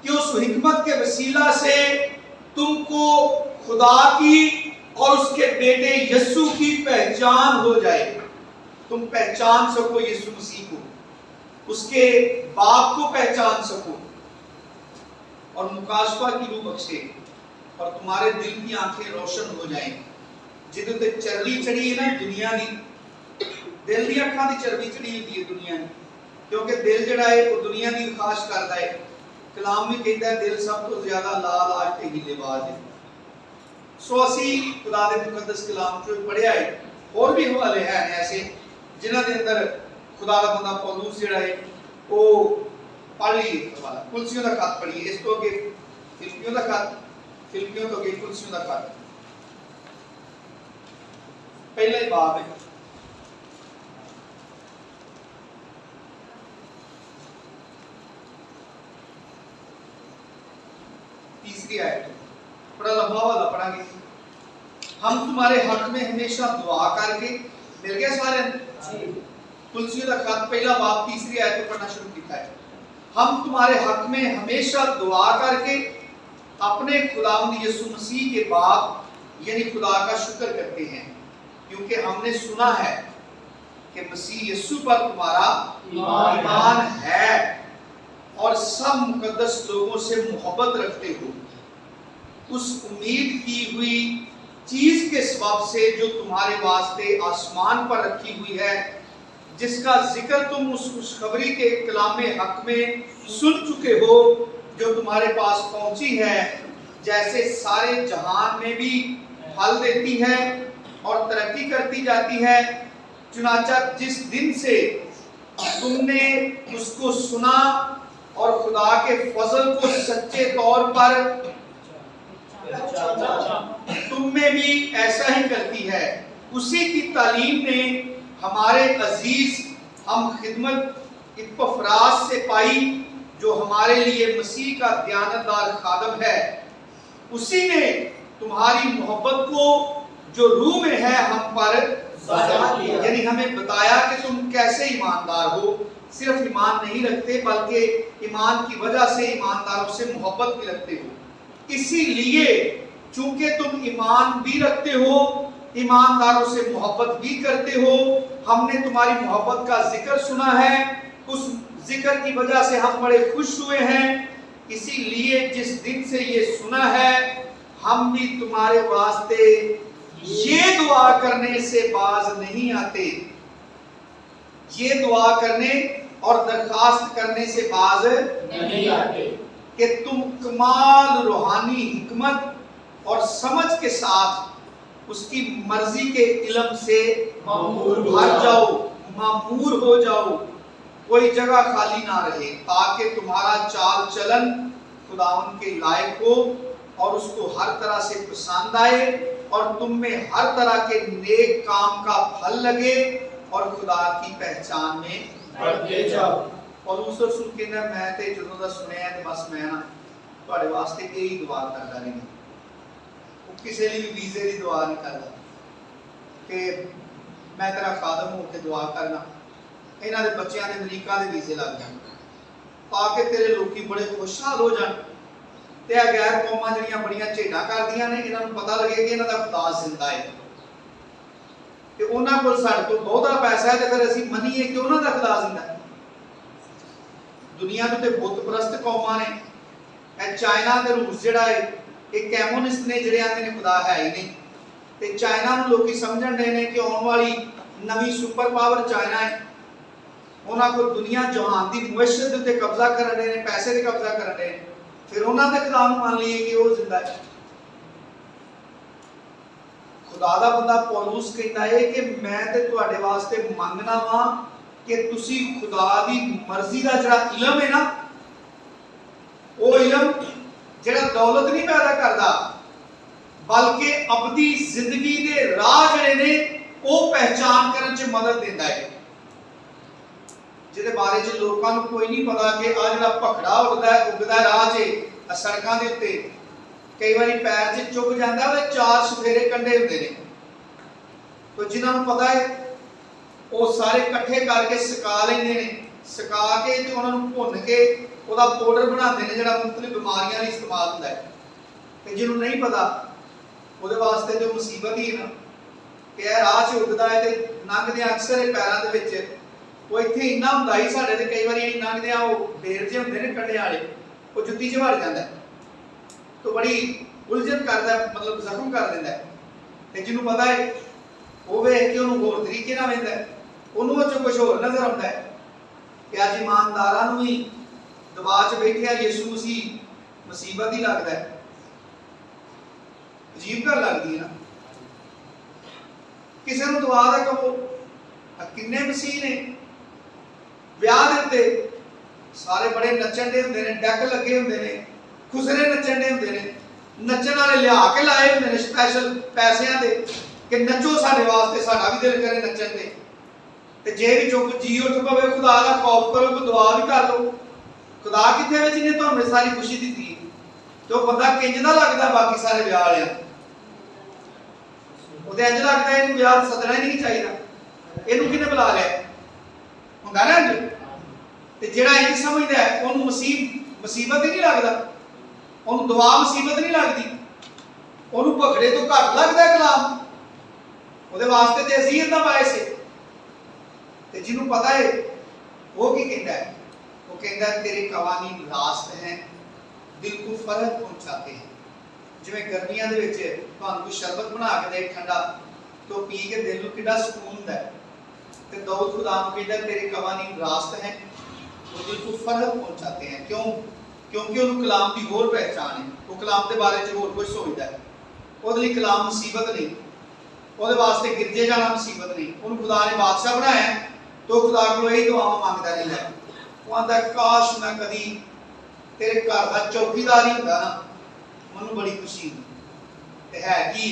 کہ اس حکمت کے وسیلہ سے تم کو خدا کی اور اس کے بیٹے یسوع کی پہچان ہو جائے۔ तुम पहचान सको यीशु मसीह को, उसके बाप को पहचान सको, और मुकाशफा की रूह बख्शे, और तुम्हारे दिल की आंखें रोशन हो जाएं। जिदों ते चर्बी चढ़ी है ना दुनिया दी, दिल दी अखां दी चर्बी चढ़ी होती है दुनिया दी, क्योंकि दिल जिहड़ा है वो दुनिया दी विकास करता है। कलाम भी कहता है दिल सब तो ज्यादा लाल आज ते गिलेबाज है। सो असी खुदा दे मुकद्दस कलाम चो पढ़िया है, और भी हवाले हैं ऐसे जिन्हां दे अंदर खुदा दा बंदा पौलुस जिहड़ा है वो पढ़ ली हवाला। कुलसियों दा खत पढ़िए, इस तो अगे फिलिपियों दा खत, फिलिपियों तो अगे कुलसियों दा खत, पहला ही बाब है। तीसरी आयत, बड़ा लंबा वाला पढ़ांगे। हम तुम्हारे हक में हमेशा दुआ करके, मिल गया सारे कुलसियों का खत पहला बाब तीसरी आयत पढ़ना शुरू किया है। हम तुम्हारे हक में हमेशा दुआ करके अपने खुदावंद यीशु मसीह के बाप यानी खुदा का शुक्र करते हैं, क्योंकि हमने सुना है कि मसीह यीशु पर तुम्हारा ईमान है और सब मुकद्दस लोगों से मोहब्बत रखते हो, उस उम्मीद की हुई चीज के सबब से जो तुम्हारे वास्ते आसमान पर रखी हुई है, जिसका जिक्र तुम उस खुशखबरी के कलामे हक में सुन चुके हो, जो तुम्हारे पास पहुंची है, जैसे सारे जहान में भी फल देती है और तरक्की करती जाती है। चुनाचा जिस दिन से तुमने उसको सुना और खुदा के फजल को सच्चे तौर पर तुम में भी ऐसा ही करती है, उसी की तालीम ने हमारे अजीज हम खिदमत इपफ्रास से पाई, जो हमारे लिए मसीह का दयानतदार खादम है। उसी ने तुम्हारी मोहब्बत को जो रूह में है हम पर यानी हमें बताया कि तुम कैसे ईमानदार हो। सिर्फ ईमान नहीं रखते बल्कि ईमान की वजह से ईमानदारों से मोहब्बत भी रखते हो। इसीलिए चूंकि तुम ईमान भी रखते हो, ईमानदारों से मोहब्बत भी करते हो, हमने तुम्हारी मोहब्बत का जिक्र सुना है, उस जिक्र की वजह से हम बड़े खुश हुए हैं। इसीलिए जिस दिन से ये सुना है, हम भी तुम्हारे वास्ते ये दुआ करने से बाज नहीं आते, ये दुआ करने और दरखास्त करने से बाज नहीं आते कि तुम कमाल रूहानी हिकमत और समझ के साथ उसकी मर्जी के इल्म से भर जाओ, मामूर हो जाओ, कोई जगह खाली ना रहे, ताकि तुम्हारा चाल चलन खुदावन के लायक हो और उसको हर तरह से पसंद आए और तुम में हर तरह के नेक काम का फल लगे और खुदा की पहचान में बढ़ते जाओ। और उस रसूल के ने मैं ते ਜਦੋਂ ਦਾ ਸੁਣਿਆ ਤੇ ਬਸ ਮੈਂ ਨਾ ਤੁਹਾਡੇ ਵਾਸਤੇ ਇਹੀ ਦੁਆ ਕਰਦਾ ਰਹਿਣਾ। ਉਹ ਕਿਸੇ ਲਈ ਵੀ ਵੀਜ਼ੇ ਦੀ ਦੁਆ ਨਹੀਂ ਕਰਦਾ ਕਿ ਮੈਂ ਤੇਰਾ ਖਾਦਮ ਹੋ ਕੇ ਦੁਆ ਕਰਨਾ, ਇਹਨਾਂ ਦੇ ਬੱਚਿਆਂ ਦੇ ਅਮਰੀਕਾ ਦੇ ਵੀਜ਼ੇ ਲੱਗ ਜਾਣ ਤਾਂ ਕਿ ਤੇਰੇ ਲੋਕੀ ਬੜੇ ਖੁਸ਼ਹਾਲ ਹੋ ਜਾਣ ਤੇ ਆ ਗੈਰ ਕੌਮਾਂ ਜਿਹੜੀਆਂ ਬੜੀਆਂ ਝੇਡਾਂ ਕਰਦੀਆਂ ਨੇ, ਇਹਨਾਂ ਨੂੰ ਪਤਾ ਲੱਗੇ ਕਿ ਇਹਨਾਂ ਦਾ ਖੁਦਾ ਜ਼ਿੰਦਾ ਹੈ ਤੇ ਉਹਨਾਂ ਕੋਲ ਸਾਡੇ ਕੋਲ ਬਹੁਤਾ ਪੈਸਾ ਹੈ ਤੇ ਫਿਰ ਅਸੀਂ ਮੰਨੀਏ ਕਿ ਉਹਨਾਂ ਦਾ ਖੁਦਾ ਜ਼ਿੰਦਾ ਹੈ। ਦੁਨੀਆ ਦੇ ਬੁੱਤ ਪ੍ਰਸਤ ਕੌਮਾਂ ਨੇ, ਇਹ ਚਾਈਨਾ ਤੇ ਰੂਸ ਜਿਹੜਾ ਹੈ ਇਹ ਕੈਮੋਨਿਸਟ ਨੇ ਜਿਹੜੇ ਆਂਦੇ ਨੇ ਖੁਦਾ ਹੈ ਹੀ ਨਹੀਂ, ਤੇ ਚਾਈਨਾ ਨੂੰ ਲੋਕੀ ਸਮਝਣ ਦੇ ਨੇ ਕਿ ਆਉਣ ਵਾਲੀ ਨਵੀਂ ਸੁਪਰ ਪਾਵਰ ਚਾਈਨਾ ਹੈ। ਉਹਨਾਂ ਕੋਲ ਦੁਨੀਆ ਜਹਾਨ ਦੀ ਮੁਇਸ਼ਤ ਦੇ ਉੱਤੇ ਕਬਜ਼ਾ ਕਰਨ ਦੇ ਨੇ, ਪੈਸੇ ਤੇ ਕਬਜ਼ਾ ਕਰਨ ਦੇ ਨੇ, ਫਿਰ ਉਹਨਾਂ ਦੇ ਖੁਦਾ ਨੂੰ ਮੰਨ ਲਈਏ ਕਿ ਉਹ ਜ਼ਿੰਦਾ ਹੈ। खुदा दा बंदा पौलुस कहता है कि मैं ते तुहाडे वास्ते मंगना वा कि तुसी खुदा दी मर्जी दा जिहड़ा इल्म है ना, वो इल्म जिहड़ा दौलत नहीं पैदा करदा बल्कि अबदी जिंदगी दे राह जिहड़े ने वो पहचान करन च मदद देंदा है, जिहदे बारे च लोकां नूं कोई नहीं पता कि आ जिहड़ा भखड़ा उगदा राह च सड़कां दे उत्ते कई बारी पैर च चुभ जाता है, चार सफेरे कंडे होंगे ने, तो जिन्होंने पता है वो सारे इकट्ठे करके सुका लेंगे ने, सुका के तो उन्होंने भुन के ਉਹਦਾ ਪਾਊਡਰ ਬਣਾਉਂਦੇ ਨੇ ਜਿਹੜਾ ਮੁxtਲਿਫ ਬਿਮਾਰੀਆਂ ਲਈ ਇਸਤੇਮਾਲ ਹੁੰਦਾ ਹੈ। ਤੇ ਜਿਹਨੂੰ ਨਹੀਂ ਪਤਾ ਉਹਦੇ ਵਾਸਤੇ ਤੇ ਮੁਸੀਬਤ ਹੀ ਹੈ ਨਾ। ਕਿ ਇਹ ਰਾਹ 'ਚ ਉੱਗਦਾ ਹੈ ਤੇ ਲੰਘਦੇ ਅਕਸਰ ਇਹ ਪੈਰਾਂ ਦੇ ਵਿੱਚ ਉਹ ਇੱਥੇ ਇੰਨਾ ਹੁੰਦਾ ਹੀ ਸਾਡੇ ਤੇ ਕਈ ਵਾਰੀ ਅਸੀਂ ਲੰਘਦੇ ਆ ਉਹ ਢੇਰ ਜਿਹੇ ਹੁੰਦੇ ਨੇ ਕੰਡੇ ਵਾਲੇ, ਉਹ ਜੁੱਤੀ 'ਚ ਵੜ ਜਾਂਦਾ ਤੇ ਬੜੀ ਉਲਝਣ ਕਰਦਾ, ਮਤਲਬ ਜ਼ਖਮ ਕਰ ਦਿੰਦਾ। ਤੇ ਜਿਹਨੂੰ ਪਤਾ ਹੈ ਉਹ ਵੇਖ ਕੇ ਉਹਨੂੰ ਹੋਰ ਤਰੀਕੇ ਨਾਲ ਵੇਖਦਾ, ਉਹਨੂੰ ਉਹ 'ਚੋਂ ਕੁਝ ਹੋਰ ਨਜ਼ਰ ਆਉਂਦਾ ਹੈ ਕਿ ਅੱਜ ਇਮਾਨਦਾਰਾਂ ਨੂੰ ਵੀ ਦਬਾਅ 'ਚ ਬੈਠਿਆ ਯਿਸੂ ਮਸੀਹ ਮੁਸੀਬਤ ਹੀ ਲੱਗਦਾ ਹੈ। ਅਜੀਬ ਗੱਲ ਲੱਗਦੀ ਹੈ ਨਾ। ਕਿਸੇ ਨੂੰ ਦੁਆ ਦਾ ਕਹੋ, ਕਿੰਨੇ ਮਸੀਹ ਨੇ ਵਿਆਹ ਦੇ ਉੱਤੇ ਸਾਰੇ ਬੜੇ ਨੱਚਣ ਦੇ ਹੁੰਦੇ ਨੇ, ਡੈਕ ਲੱਗੇ ਹੁੰਦੇ ਨੇ, ਖੁਸਰੇ ਨੱਚਣ ਦੇ ਹੁੰਦੇ ਨੇ, ਨੱਚਣ ਵਾਲੇ ਲਿਆ ਕੇ ਲਾਏ ਹੁੰਦੇ ਨੇ ਸਪੈਸ਼ਲ ਪੈਸਿਆਂ ਦੇ ਕਿ ਨੱਚੋ ਸਾਡੇ ਵਾਸਤੇ, ਸਾਡਾ ਵੀ ਦਿਲ ਕਰੇ ਨੱਚਣ ਤੇ ਜੇ ਵੀ ਚੁੱਪ ਜੀ ਉੱਠ ਪਵੇ ਖੁਦਾ ਦਾ ਖੌਫ ਕਰੋ, ਕੋਈ ਦੁਆ ਵੀ ਕਰ ਲਓ। ਖੁਦਾ ਕਿੱਥੇ ਵਿੱਚ ਜਿਹਨੇ ਤੁਹਾਨੂੰ ਸਾਰੀ ਖੁਸ਼ੀ ਦਿੱਤੀ ਤੇ ਉਹ ਬੰਦਾ ਕਿੰਜ ਦਾ ਲੱਗਦਾ ਬਾਕੀ ਸਾਰੇ ਵਿਆਹ ਵਾਲਿਆਂ ਉਹਦੇ ਇੰਜ ਲੱਗਦਾ ਇਹਨੂੰ ਵਿਆਹ ਸੱਦਣਾ ਹੀ ਨਹੀਂ ਚਾਹੀਦਾ, ਇਹਨੂੰ ਕਿਹਨੇ ਬੁਲਾ ਲਿਆ ਹੁੰਦਾ ਨਾ। ਤੇ ਜਿਹੜਾ ਇਹ ਸਮਝਦਾ ਉਹਨੂੰ ਮੁਸੀਬਤ ਹੀ ਨਹੀਂ ਲੱਗਦਾ, ਉਹਨੂੰ ਦੁਆ ਮੁਸੀਬਤ ਨਹੀਂ ਲੱਗਦੀ, ਉਹਨੂੰ ਭਗੜੇ ਤੋਂ ਘੱਟ ਲੱਗਦਾ ਕਲਾਮ, ਉਹਦੇ ਵਾਸਤੇ ਤੇ ਅਜ਼ੀਅਤ ਦਾ ਬਾਇਸ ਹੈ। ਤੇ ਜਿਹਨੂੰ ਪਤਾ ਹੈ ਉਹ ਕੀ ਕਹਿੰਦਾ ਹੈ, ਉਹ ਕਹਿੰਦਾ ਤੇਰੇ ਕਵਾਨੀਨ ਰਾਸਤ ਹੈ, ਦਿਲ ਨੂੰ ਫਰਕ ਪਹੁੰਚਾਤੇ हैं। ਜਿਵੇਂ ਗਰਮੀਆਂ ਦੇ ਵਿੱਚ ਤੁਹਾਨੂੰ ਕੋਈ ਸ਼ਰਬਤ ਬਣਾ ਕੇ ਦੇ ਠੰਡਾ ਤੋਂ ਪੀ ਕੇ ਦਿਲ ਨੂੰ ਕਿੰਨਾ ਸਕੂਨ ਹੁੰਦਾ ਹੈ। ਤੇ ਦਾਊਦ ਖੁਦਾ ਨੂੰ ਕਹਿੰਦਾ ਤੇਰੇ ਕਵਾਨੀਨ ਰਾਸਤ ਹੈ, ਉਹ ਦਿਲ ਨੂੰ ਫਰਕ ਪਹੁੰਚਾਤੇ हैं। ਕਿਉਂ? ਕਿਉਂਕਿ ਉਹਨੂੰ ਕਲਾਮ ਦੀ ਹੋਰ ਪਹਿਚਾਨ ਹੈ, ਉਹ ਕਲਾਮ ਦੇ ਬਾਰੇ 'ਚ ਹੋਰ ਕੁਝ ਸੋਚਦਾ ਹੈ। ਉਹਦੇ ਲਈ ਕਲਾਮ ਮੁਸੀਬਤ ਨਹੀਂ, ਉਹਦੇ ਵਾਸਤੇ ਗਿਰਜੇ ਜਾਣਾ ਮੁਸੀਬਤ ਨਹੀਂ। ਉਹਨੂੰ ਖੁਦਾ ਨੇ ਬਾਦਸ਼ਾਹ ਬਣਾਇਆ तो खुदा को यही दुआवां मांगदा रहिंदा है। वो आंदा काश मैं कदी तेरे घर दा चौकीदार ही हुंदा ना, मैनूं बड़ी खुशी हुंदी। ते है कि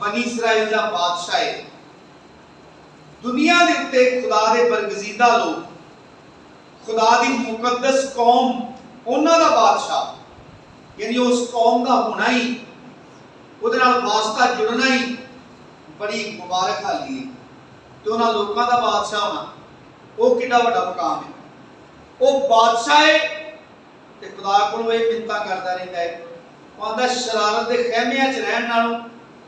बनी इसराइल दा बादशाह है, दुनिया दे उत्ते खुदा दे बरगजीदा लोग, खुदा दी मुकद्दस कौम, उन्हां दा बादशाह, यानी उस कौम दा होना ही, उहदे नाल वास्ता जुड़ना ही बड़ी मुबारक हाली है। ਤੇ ਉਹਨਾਂ ਲੋਕਾਂ ਦਾ ਬਾਦਸ਼ਾਹ ਹੋਣਾ ਉਹ ਕਿੰਨਾ ਵੱਡਾ ਮੁਕਾਮ ਹੈ। ਉਹ ਬਾਦਸ਼ਾਹ ਹੈ ਤੇ ਖੁਦਾ ਕੋਲੋਂ ਇਹ ਮਿੰਨਤਾਂ ਕਰਦਾ ਰਹਿੰਦਾ ਹੈ। ਉਹ ਆਂਦਾ ਸ਼ਰਾਰਤ ਦੇ ਖੈਮਿਆਂ 'ਚ ਰਹਿਣ ਨਾਲੋਂ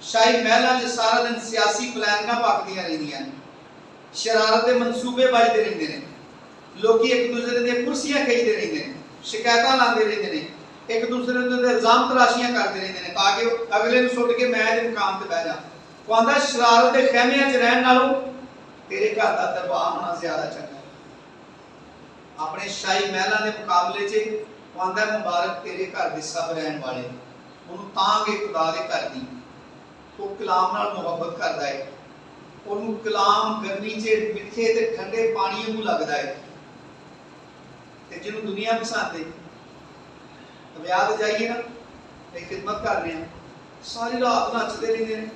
ਸ਼ਾਹੀ ਮਹਿਲਾਂ 'ਚ ਸਾਰਾ ਦਿਨ ਸਿਆਸੀ ਪਲਾਨਿੰਗਾਂ ਪੱਕਦੀਆਂ ਰਹਿੰਦੀਆਂ ਨੇ, ਸ਼ਰਾਰਤ ਦੇ ਮਨਸੂਬੇ ਵੱਜਦੇ ਰਹਿੰਦੇ ਨੇ, ਲੋਕੀ ਇੱਕ ਦੂਸਰੇ ਦੀਆਂ ਕੁਰਸੀਆਂ ਖਿੱਚਦੇ ਰਹਿੰਦੇ ਨੇ, ਸ਼ਿਕਾਇਤਾਂ ਲਾਉਂਦੇ ਰਹਿੰਦੇ ਨੇ, ਇੱਕ ਦੂਸਰੇ ਦੇ ਉੱਤੇ ਇਲਜ਼ਾਮ ਤਰਾਸ਼ੀਆਂ ਕਰਦੇ ਰਹਿੰਦੇ ਨੇ ਤਾਂ ਕਿ ਅਗਲੇ ਨੂੰ ਸੁੱਟ ਕੇ ਮੈਂ ਇਹਦੇ ਮੁਕਾਮ ਤੇ ਬਹਿ ਜਾ। ਉਹ ਆਂਦਾ ਸ਼ਰਾਰਤ ਦੇ ਖੈਮਿਆਂ 'ਚ ਰਹਿਣ ਨਾਲੋਂ तेरे घर का दरबार होना ज्यादा चंगा है। अपने शाही महलों के मुकाबले च आंदा मुबारक तेरे घर के सब रहने वाले, उन्होंने तांगे खुदा के घर दी, वो कलाम नाल मुहब्बत करता है, उन्होंने कलाम गर्मी च मिठे ते ठंडे पानी वांगू लगता है। ते जिन्होंने दुनिया पसंद है, अब याद जाइए ना एक खिदमत कर रहे हैं, सारी रात नचते रहते हैं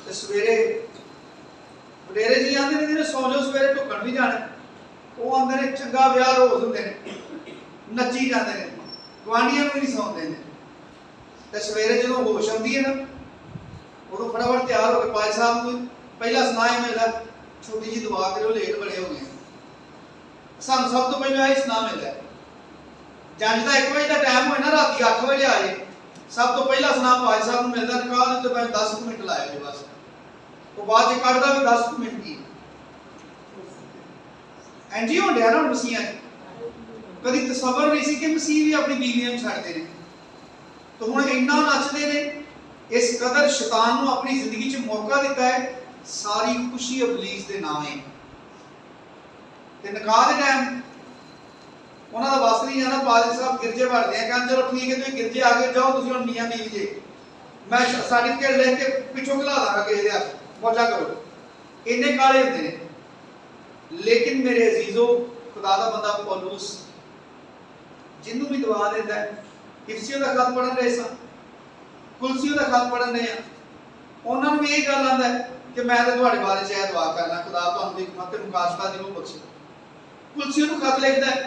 ते सवेरे वडेरे जी आंदे ने सौ जाओ सवेरे ढुकण भी जाना, वो आंदे ने चंगा विआह रोज हुंदे ने, नच्ची जाते हैं, गुआंढियां भी नहीं सौंदे ने। ते सवेरे जो होश आती है ना उदों फटाफट तैयार होकर पाज साहब को पहला सुनाए मिलता छोटी जी दुआ करो लेट बड़े हो गए, सानू सब तो पहले यही सुना मिलता है। जंज का 1 बजे का टाइम होए ना रात 8 बजे आ जाए, सब तो पहला सुना पाज साहब को मिलता, निकाह दे तो 10 मिनट लाए जो बस, वो बाद च कटदा भी 10 मिनट की एंजी हो गया ना मसीह। कभी तसव्वुर नहीं सी कि मसीह भी अपनी बीवियां छड्डदे ने, तो हुण इन्ना नचदे ने, इस कदर शैतान नूं अपनी जिंदगी च मौका दिता है। सारी खुशी इबलीस दे नाम है। ते निकाह दे टाइम उन्हां दा वस नहीं जाना, पादरी साहब गिरजे भरदे हैं, कहंदे चलो ठीक है तुसीं गिरजे आगे जाओ, तुसीं हुण मियां बीवी जे, मैं सर्टिफिकेट लिख के पिछों घला दांगा किसे दे हत्थ, मौजा करो, इन्ने काले होंदे ने। लेकिन मेरे अजीजों, खुदा दा बंदा पौलुस जिन्नू भी दुआ देता है, इफसियों का खत पढ़न रहे सन, कुलसियों का खत पढ़न रहे हैं, उन्होंने भी यही गल आंदा है कि मैं तो तुहाडे बारे च यह दुआ करना, खुदा तुहानू हिकमत ते मुकाशफा दी रूह बख्शे। कुलसियों नूं खत लिखदा है,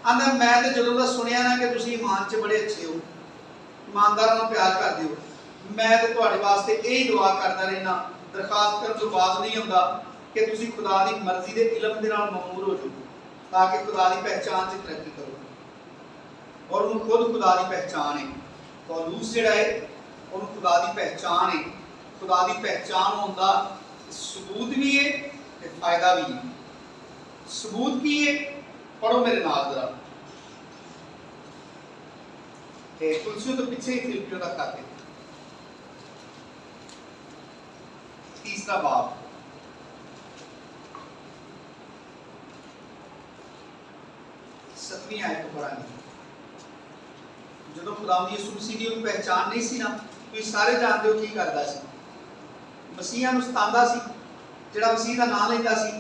आंदा मैं तो जदों दा सुनिया ना कि तुसीं ईमान च बड़े अच्छे हो, ईमानदारां नाल प्यार करदे हो, मैं तो तुहाडे वास्ते यही दुआ करदा रहना, दरखास्त करन तो बाज नहीं हुंदा कि तुसीं खुदा दी मर्जी दे इल्म दे नाल ममूर हो जाओ, ताकि खुदा दी पहचान च तरक्की करो। और उन्हें खुद खुदा दी पहचान है, पौलुस जिहड़ा है उन्हें खुदा दी पहचान है खुदा की पहचान होने का सबूत भी है ते फायदा भी है। सबूत की है, पढ़ो मेरे नाल जरा, कुलसियों तो पीछे ही फिलिपियों का खाते, तीसरा बाब, सतवीं आयत को पढ़ांगे। जो खुदावंद यीशु मसीह की पहचान नहीं सी ना, तुसीं सारे जानते हो की करदा सी, मसीहा नूं सतांदा सी, जिहड़ा मसीह का नाम लैंदा सी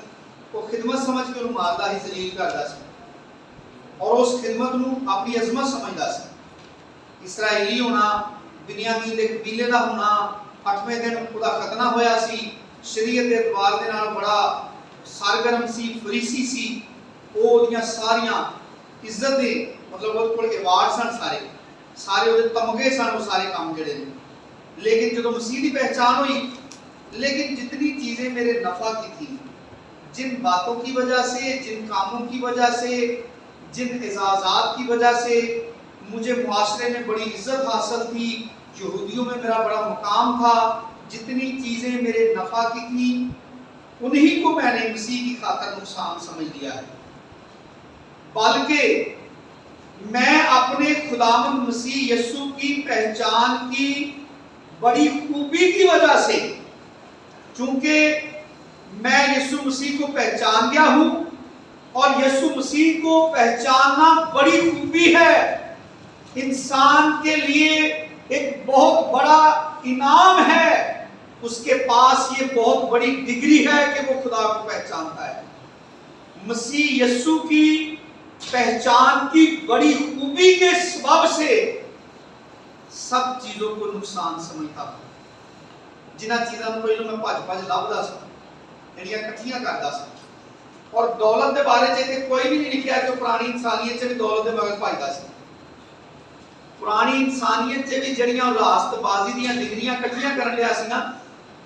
वो खिदमत समझ के उन्हें मारदा सी, जलील करदा सी और उस खिदमत नूं अपनी अजमत समझदा सी। इसराइली होना, बिन्यामीन दे कबीले दा होना, 8वें दिन उहदा खतना होया सी, शरीयत दे अतबार दे नाल बड़ा सरगर्म सी, फरीसी सी, वो ओहदियां सारियां इज्जत दे मतलब वो कोल अवार्ड सन, सारे सारे वो तमगे सन, वो सारे काम जड़े ने। लेकिन जो मसीह की पहचान हुई, लेकिन जितनी चीज़ें मेरे नफ़ा की थी, जिन बातों की वजह से, जिन कामों की वजह से, जिन एजाज़ात की वजह से मुझे मुआशरे में बड़ी इज्जत हासिल थी, यहूदियों में मेरा बड़ा मुकाम था, जितनी चीज़ें मेरे नफ़ा की थी, उन्हीं को मैंने मसीह की खातिर नुकसान समझ लिया है। बल्कि मैं अपने खुदावंद मसीह यीशु की पहचान की बड़ी खूबी की वजह से, चूंकि मैं यीशु मसीह को पहचान गया हूं और यीशु मसीह को पहचानना बड़ी खूबी है, इंसान के लिए एक बहुत बड़ा इनाम है, उसके पास ये बहुत बड़ी डिग्री है कि वो खुदा को पहचानता है। मसीह यीशु की पहचान की बड़ी खूबी के सबब से सब चीजों को नुकसान समझता था। जिन्हां चीज़ों को पहले मैं भज लभदा सा, जिहड़ियां इकट्ठियां करदा सा, और दौलत के बारे च कोई भी नहीं लिखिया कि पुरानी इंसानियत च भी दौलत के मगर भजदा सी। पुरानी इंसानियत च भी जिहड़ियां रास्तबाजी दीयां डिग्रियां इकट्ठियां करन लिया सी ना,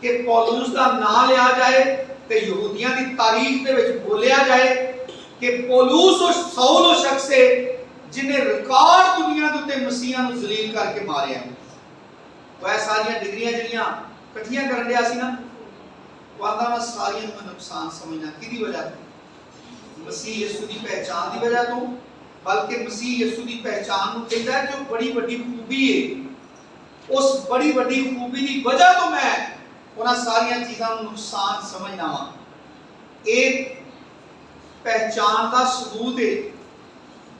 कि पौलुस का नाम लिया जाए ते यहूदियों की तारीख दे विच बोलिया जाए कि पौलुस और सौल उस शख्स से जिन्हें रिकॉर्ड दुनिया के उत्ते मसीहा नूं जलील करके मारिया। तो यह सारियां डिग्रियां जिहड़ियां इकट्ठियां करन लिया सी ना, वो आंदा मैं सारियां नूं नुकसान समझना किहदी वजह तो, मसीह यीशु की पहचान की वजह तो, बल्कि मसीह यीशु की पहचान नूं कहंदा है कि बड़ी बड़ी खूबी है, उस बड़ी बड़ी खूबी की वजह तो मैं उन्हां सारियां चीज़ां नूं नुकसान समझना वा। एक पहचान का सबूत है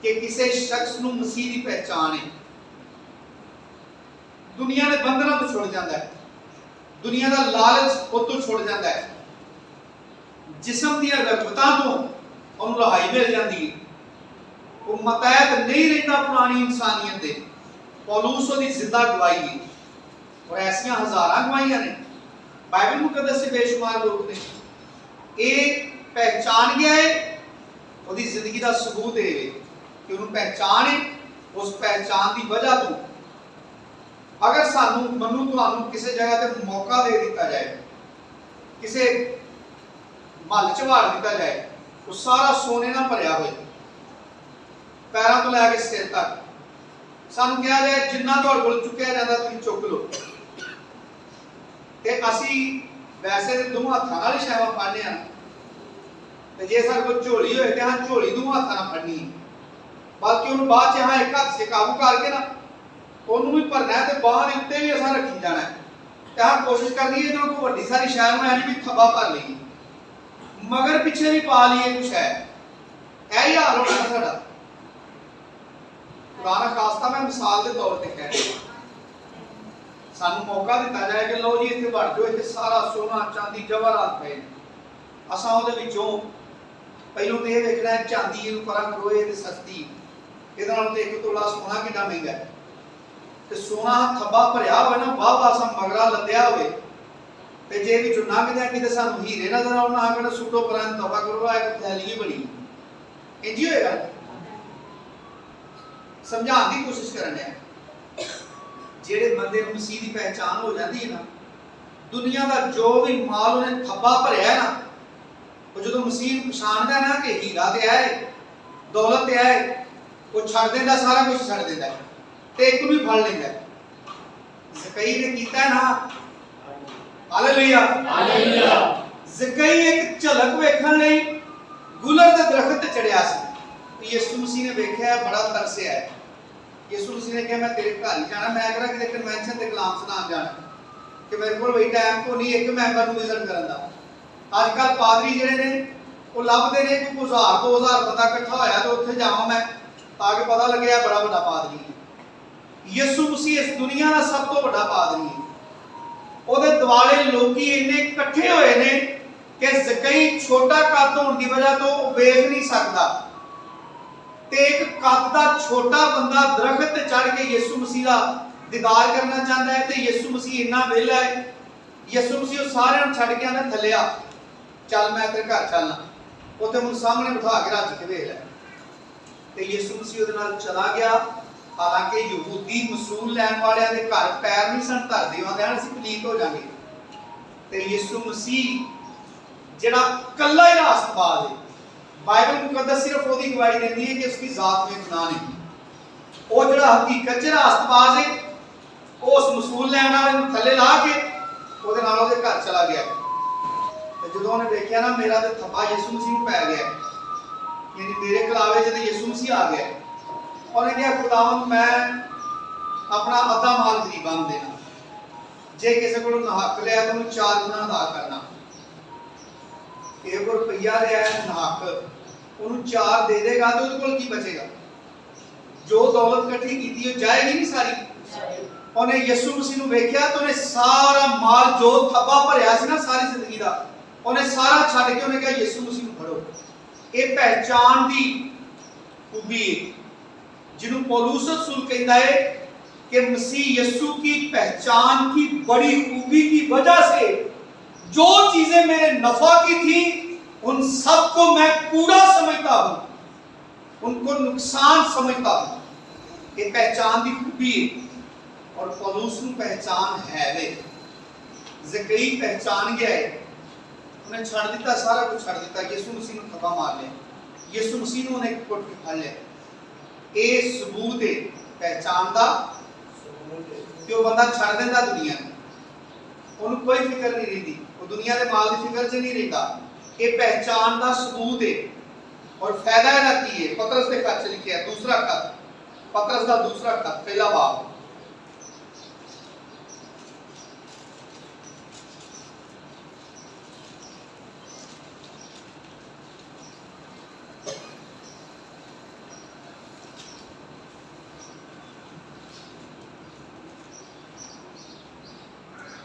कि किसी शख्स नूं मसीह की पहचान है, दुनिया के बंधनों तो छुड़ जाता है, दुनिया का लालच उस तो छुड़ जाता है, जिस्म दी रगबतां तो उन्हें रहाई मिल जाती है, वो मतैत नहीं रहता पुरानी इंसानियत दे। पौलुस उसकी जिंदा गवाही है और ऐसियां हज़ारां गवाहियां ने बाइबल मुकद्दस से बेशुमार लोग ने। ये पहचान गया है, उसकी जिंदगी का सबूत है कि उन्हें पहचान है, उस पहचान की वजह तो अगर सानू मनु तुहानू किसी जगह पे मौका दे दिता जाए, किसी महल च वाड़ दिता जाए, वो सारा सोने ना भरिया हो, पैरों तो लैके सिर तक, सानू कहा जाए जिन्ना तुहाडे कोल चुक्या जाता तुसीं चुक लो, ते असी वैसे तो दोवां हत्थां नाल ही शैवां फड़ने आ, ते जे साडे कोल झोली होए ते हां झोली दोवां हत्थां नाल फड़नी है, बल्कि उन्हें बाद च हां एक हत्थ से काबू करके ना उन्होंने भी भरना है, तो बाहर के उत्ते भी असां रखी जाना है, ते हां कोशिश करनी है जो कोई वड्डी सारी शैव में ऐ भी थब्बा भर लईए, मगर पिछे भी पा लीए कुछ है, यही हाल होना है साडा। पुराना खासता मैं मिसाल के तौर पर कह रहा, सानू मौका दिता जाए कि लो जी इत्थे वड़ जाओ, इत्थे सारा सोना चांदी जवाहरात पे, असां उहदे विचों पहलों तो यह देखना है चांदी इहनूं परां करो, ये ते सस्ती, इहदे नालों ते एक तोला सोना कितना महंगा है, ते सोना थब्बा भरिया होवे ना, वाह वाह सा मगरा लद्या होवे, ते जे विचों लंघदे किते सानू हीरे नजर आउण, ना कहना सुटो परां तौबा करो, आ एक थैली बड़ी इंज ही होएगा। समझाने की कोशिश करने जेड़े बंदे मसीह की पहचान हो जाती है ना, दुनिया का जो भी माल उन्हें थब्बा भरिया है ना, वो जो मसीह पछाणदा है ना कि हीरा ते है, दौलत ते है, वो छड़ देंदा, सारा कुछ छड़ देंदा है, ते एक भी फड़ लेंदा है। ज़कई ने कीता है ना, ਹਾਲੇਲੂਇਆ ਹਾਲੇਲੂਇਆ। ਜ਼ਕਈ ਇੱਕ ਝਲਕ ਵੇਖਣ ਲਈ ਗੁਲਰ ਦੇ ਦਰਖਤ ਤੇ ਚੜਿਆ ਸੀ। ਯਿਸੂ ਮਸੀਹ ਨੇ ਵੇਖਿਆ, ਬੜਾ ਤਰਸਿਆ। ਯਿਸੂ ਮਸੀਹ ਨੇ ਕਿਹਾ ਮੈਂ ਤੇਰੇ ਘਰ ਹੀ ਜਾਣਾ, ਮੈਂ ਕਿਹੜਾ ਕਿਤੇ ਕਨਵੈਨਸ਼ਨ ਤੇ ਕਲਾਮ ਸੁਣਾਉਣ ਜਾਣਾ ਕਿ ਮੇਰੇ ਕੋਲ ਵਹੀ ਟਾਈਮ ਕੋ ਨਹੀਂ ਇੱਕ ਮੈਂਬਰ ਨੂੰ ਵਿਜ਼ਿਟ ਕਰਨ ਦਾ। ਅੱਜ ਕੱਲ ਪਾਦਰੀ ਜਿਹੜੇ ਨੇ ਉਹ ਲੱਭਦੇ ਨੇ ਕਿ 1000-2000 ਬੰਦਾ ਇਕੱਠਾ ਹੋਇਆ ਤੇ ਉੱਥੇ ਜਾਵਾਂ ਮੈਂ ਤਾਂ ਕਿ ਪਤਾ ਲੱਗਿਆ ਬੜਾ ਵੱਡਾ ਪਾਦਰੀ ਹੈ। ਯਿਸੂ ਮਸੀਹ ਇਸ ਦੁਨੀਆ ਦਾ ਸਭ ਤੋਂ ਵੱਡਾ ਪਾਦਰੀ ਹੈ। ਉਹਦੇ ਦੁਆਲੇ ਲੋਕੀ ਇੰਨੇ ਇਕੱਠੇ ਹੋਏ ਨੇ ਕਿ ਜ਼ਕਈ ਛੋਟਾ ਕੱਦ ਹੋਣ ਦੀ ਵਜ੍ਹਾ ਤੋਂ ਉਹ ਵੇਖ ਨਹੀਂ ਸਕਦਾ ਤੇ ਇੱਕ ਕੱਦ ਦਾ ਛੋਟਾ ਬੰਦਾ ਦਰਖਤ ਤੇ ਚੜ੍ਹ ਕੇ ਯਿਸੂ ਮਸੀਹ ਦਾ ਦੀਦਾਰ ਕਰਨਾ ਚਾਹੁੰਦਾ ਹੈ ਤੇ ਯਿਸੂ ਮਸੀਹ ਇੰਨਾ ਵਿਹਲਾ ਹੈ। ਯਿਸੂ ਮਸੀਹ ਉਹ ਸਾਰਿਆਂ ਨੂੰ ਛੱਡ ਕੇ ਆਂਦਾ ਥੱਲੇ ਆ, ਚੱਲ ਮੈਂ ਤੇਰੇ ਘਰ ਚੱਲਣਾ, ਉੱਥੇ ਮੈਨੂੰ ਸਾਹਮਣੇ ਬਿਠਾ ਕੇ ਰੱਜ ਕੇ ਵੇਖ ਲੈ। ਤੇ ਯਿਸੂ ਮਸੀਹ ਉਹਦੇ ਨਾਲ ਚਲਾ ਗਿਆ। ਹਾਲਾਂਕਿ ਯਹੂਦੀ ਮਸੂਲ ਲੈਣ ਵਾਲਿਆਂ ਦੇ ਘਰ ਪੈਰ ਨਹੀਂ ਸਨ ਧਰਦੇ, ਆਂਦੇ ਹਨ ਅਸੀਂ ਪਲੀਤ ਹੋ ਜਾਵਾਂਗੇ। ਤੇ ਯਿਸੂ ਮਸੀਹ ਜਿਹੜਾ ਕੱਲਾ ਹੀ ਰਾਸਤਬਾਜ਼ ਹੈ, ਬਾਈਬਲ ਮੁਕੱਦਸ ਸਿਰਫ ਉਹਦੀ ਗਵਾਹੀ ਦਿੰਦੀ ਹੈ ਕਿ ਉਸकी ਜ਼ਾਤ में गुनाह नहीं। ਉਹ ਜਿਹੜਾ ਹਕੀਕਤ 'ਚ ਰਾਸਤਬਾਜ਼ ਹੈ, ਉਹ ਉਸ ਮਸੂਲ ਲੈਣ ਵਾਲੇ ਨੂੰ ਥੱਲੇ ਲਾ ਕੇ ਉਹਦੇ ਨਾਲ ਉਹਦੇ ਘਰ ਚਲਾ ਗਿਆ। ਤੇ ਜਦੋਂ ਉਹਨੇ ਦੇਖਿਆ ਨਾ ਮੇਰਾ ਤੇ ਥੱਪਾ ਯਿਸੂ ਮਸੀਹ ਨੂੰ ਪੈ ਗਿਆ, ਯਾਨੀ ਮੇਰੇ ਕਲਾਵੇ 'ਚ ਤੇ ਯਿਸੂ ਮਸੀਹ ਆ ਗਿਆ, ਉਹਨੇ ਕਿਹਾ ਖੁਦਾਵੰਦ ਮੈਂ ਆਪਣਾ ਅੱਧਾ ਮਾਲ ਗਰੀਬਾਂ ਨੂੰ ਦੇਣਾ, ਜੇ ਕਿਸੇ ਕੋਲੋਂ ਨਹੱਕ ਲਿਆ ਤਾਂ ਉਹਨੂੰ 4 ਗੁਣਾ ਅਦਾ ਕਰਨਾ। ਇਹ ਕੋਲ ਰੁਪਈਆ ਲਿਆ ਨਹੱਕ, ਉਹਨੂੰ 4 ਦੇ ਦੇਗਾ ਤਾਂ ਉਹਦੇ ਕੋਲ ਕੀ ਬਚੇਗਾ? ਜੋ ਦੌਲਤ ਇਕੱਠੀ ਕੀਤੀ ਉਹ ਜਾਏਗੀ ਨਹੀਂ ਸਾਰੀ। ਉਹਨੇ ਯਿਸੂ ਮਸੀਹ ਨੂੰ ਵੇਖਿਆ ਤਾਂ ਉਹਨੇ ਸਾਰਾ ਮਾਲ ਜੋ ਥੱਬਾ ਭਰਿਆ ਸੀ ਨਾ ਸਾਰੀ ਜ਼ਿੰਦਗੀ ਦਾ, ਉਹਨੇ ਸਾਰਾ ਛੱਡ ਕੇ ਉਹਨੇ ਕਿਹਾ ਯਿਸੂ ਮਸੀਹ ਨੂੰ ਫੜੋ। ਇਹ ਪਹਿਚਾਨ ਦੀ ਖੂਬੀ ਹੈ ਜਿਹਨੂੰ पौलुस रसूल कहता है कि मसीह यीशु की पहचान की बड़ी खूबी की वजह से जो चीजें मेरे नफा की थी उन सबको मैं कूड़ा समझता हूं, उनको नुकसान समझता हूं। ये पहचान की खूबी है और पौलुस ਨੂੰ पहचान है वे। ज़कई पहचान गया है, उन्हें छड़ दिता, सारा कुछ छड़ दिता, यीशु मसीह ਨੂੰ ਥੱਪਾ ਮਾਰ ਲਿਆ, ਯਿਸੂ ਮਸੀਹ ਨੂੰ ਉਹਨੇ ਕੁੱਟ ਕੇ ਖਾ ਲਿਆ। ਇਹ ਸਬੂਤ ਹੈ ਪਹਿਚਾਨ ਦਾ ਕਿ ਉਹ ਬੰਦਾ ਛੱਡ ਦਿੰਦਾ ਦੁਨੀਆ ਨੂੰ, ਉਹਨੂੰ ਕੋਈ ਫਿਕਰ ਨਹੀਂ ਰਹਿੰਦੀ, ਉਹ ਦੁਨੀਆ ਦੇ ਮਾਲ ਦੀ ਫਿਕਰ 'ਚ ਨਹੀਂ ਰਹਿੰਦਾ। ਇਹ ਪਹਿਚਾਨ ਦਾ ਸਬੂਤ ਹੈ। और फायदा ਇਹਦਾ ਕੀ ਹੈ? ਪਤਰਸ ਦੇ ਖੱਤ 'ਚ ਲਿਖਿਆ, ਦੂਸਰਾ ਖੱਤ, ਪਤਰਸ ਦਾ ਦੂਸਰਾ ਖੱਤ, ਪਹਿਲਾ ਬਾਬ।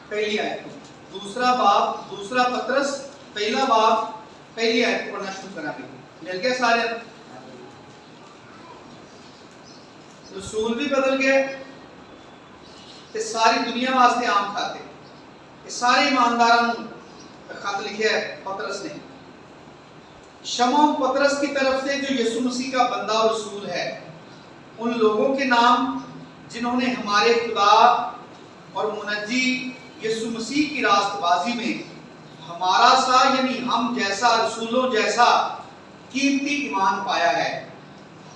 पहली आयत, दूसरा बाब, दूसरा पतरस, पहला बाब, पहली आयत पढ़ना शुरू करांगे। मिल गया सारे? रसूल भी बदल गए ते सारी दुनिया वास्ते आम खाते, ये सारे ईमानदारों को खत लिखे है पतरस ने। शमौन पतरस की तरफ से जो यीशु मसीह का बंदा और रसूल है, उन लोगों के नाम जिन्होंने हमारे खुदा और मुनज्जी यीशु मसीह की रास्तबाजी में हमारा सा यानी हम जैसा रसूलों जैसा कीमती ईमान पाया है।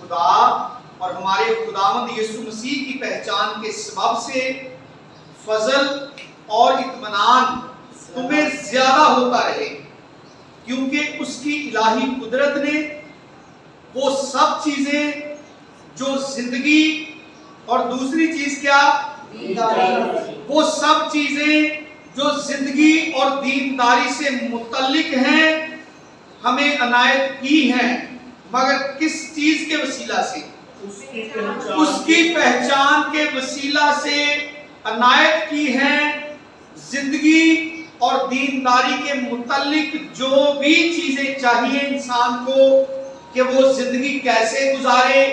खुदा और हमारे खुदावंद यीशु मसीह की पहचान के सबब से फजल और इत्मीनान तुम्हें ज्यादा होता रहे, क्योंकि उसकी इलाही कुदरत ने वो सब चीजें जो जिंदगी और दूसरी चीज क्या, वो सब चीजें जो जिंदगी और दीनदारी से मुतल्लिक हैं हमें अनायत की हैं, मगर किस चीज के वसीला से? उसकी पहचान के वसीला से अनायत की हैं। जिंदगी और दीनदारी के मुतल्लिक जो भी चीजें चाहिए इंसान को कि वो जिंदगी कैसे गुजारे,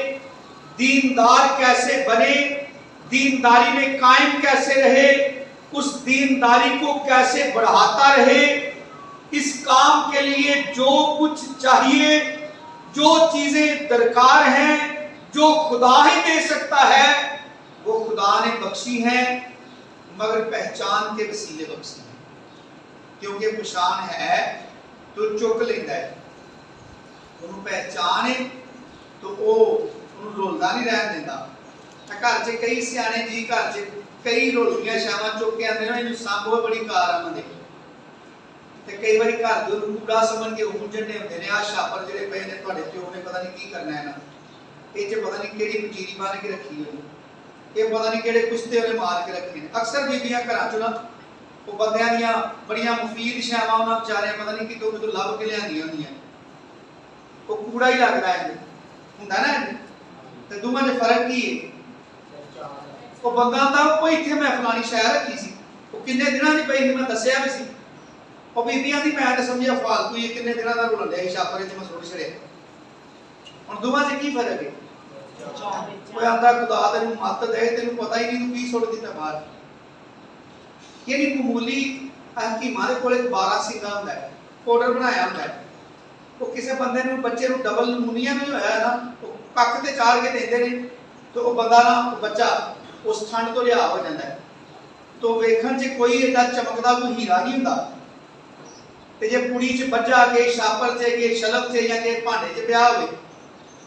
दीनदार कैसे बने, दीनदारी में कायम कैसे रहे, उस दीनदारी को कैसे बढ़ाता रहे, इस काम के लिए जो कुछ चाहिए, जो चीजें दरकार हैं, जो खुदा ही दे सकता है, वो खुदा ने बख्शी हैं, मगर पहचान के वसीले बख्शी हैं। क्योंकि पहचान है तो चुक लेता है, उन्होंने पहचान है तो वो उन्होंने रोलदा नहीं रहन देता। घर च कई सियाने जी घर च कई रोटियां शावां चुक के आंदे ने, इन्हूं संभो बड़ी कार आंदे ते कई बारी घर दे नूं कूड़ा समझ के उंजड़ने हुंदे ने। आ छापर जिहड़े पए ने तुहाडे प्यो ने पता नहीं की करना है ना, ये च पता नहीं किहड़ी पंजीरी बन के रखी होई, ये पता नहीं किहड़े कुश्ते उहने मार के रखे ने। अक्सर बीबियां घरां चों ना वो बंदियां दीयां बड़ियां मुफीद छावां उन्हां बेचारियां पता नहीं कितों कितों लभ के लिआंदियां हुंदियां, वो कूड़ा ही लगदा है हुंदा ना। ते दोवां दे फर्क की है? वो बंदा आंदा कोई इत्थे मैं फलानी शहर रखी सी, वो किन्ने दिनां दी पई सी, मैं दस्सिया भी सी। वो बीबियां दी मैं ते समझिया फालतू ही किन्ने दिनां दा रुलन दिया छापर च मैं सुट छड़िया। हुण दोवां च की फर्क है? कोई आंदा खुदा तेनू मत दे, तेनू पता ही नहीं तू की सुट दिता बाहर। यानी मामूली हकीमां दे कोल 12 सिंगा हुंदा है, पाउडर बनाया हुंदा है। वो किसी बंदे नूं बच्चे नूं डबल नमूनिया भी होया है ना, वो कख ते चाड़ के देंदे ने तो वो बंदा ना बच्चा उस ठंड तो लिया हो जाता है। तो वेखण च कोई एडा चमकदा कोई हीरा नहीं हुंदा, ते जे कुड़ी च बज्जा के छापर च के शलभ च या के भांडे च पिया होवे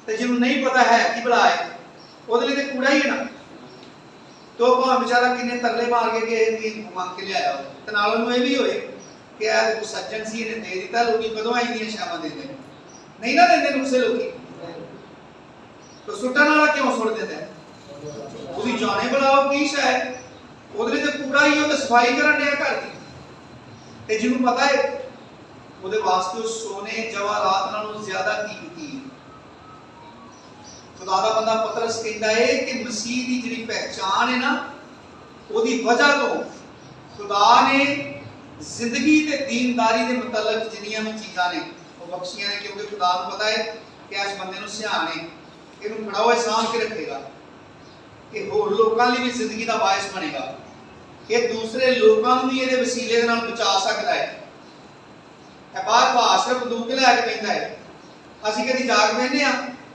ते जिन्हों नहीं पता है कि भला है ਉਹਦੇ ਲਈ ਤੇ ਕੂੜਾ ਹੀ ਹੈ ਨਾ। तो भावें बेचारा किन्ने तरले मार के कि मंग के लिया ते नाल ਉਹਨੂੰ ਇਹ ਵੀ ਹੋਏ कि आ देखो सज्जन सी ने दे दिता, लोग कदों आई दी शामां देंदे नहीं ना देंदे नुकसे लोग। तो सुट्टण वाला क्यों सुट देंदा है? ਉਹਦੀ ਜਾਣੇ ਬੁਲਾਓ ਕੀ ਸ਼ਾਇਦ ਉਹਦੇ ਲਈ ਤੇ ਕੂੜਾ ਹੀ, ਉਹ ਤੇ ਸਫਾਈ ਕਰਨ ਡਿਆ ਘਰ ਦੀ, ਤੇ ਜਿਹਨੂੰ ਪਤਾ ਹੈ ਉਹਦੇ ਵਾਸਤੇ ਉਹ ਸੋਨੇ ਜਵਾਹਰਾਤ ਨਾਲੋਂ ਜ਼ਿਆਦਾ ਕੀਮਤੀ ਹੈ। खुदा दा बंदा पतरस कहता है कि मसीह की जिहड़ी पहचान है ना, उसकी वजह तो खुदा ने जिंदगी ते दीनदारी के मुतलक जिन्नियां भी चीज़ां ने वो बख्शियां ने, क्योंकि खुदा को पता है कि इस बंदे नूं सियाण है, इहनूं बड़ा होए सांभ के रखेगा, कि होर लोकां लई भी जिंदगी का बायस बनेगा, ये दूसरे लोकां नूं भी इहदे वसीले दे नाल बचा सकदा है। बाहर भाष बंदूक लै के पैंदा है, असीं कदी जाग पैंदे आ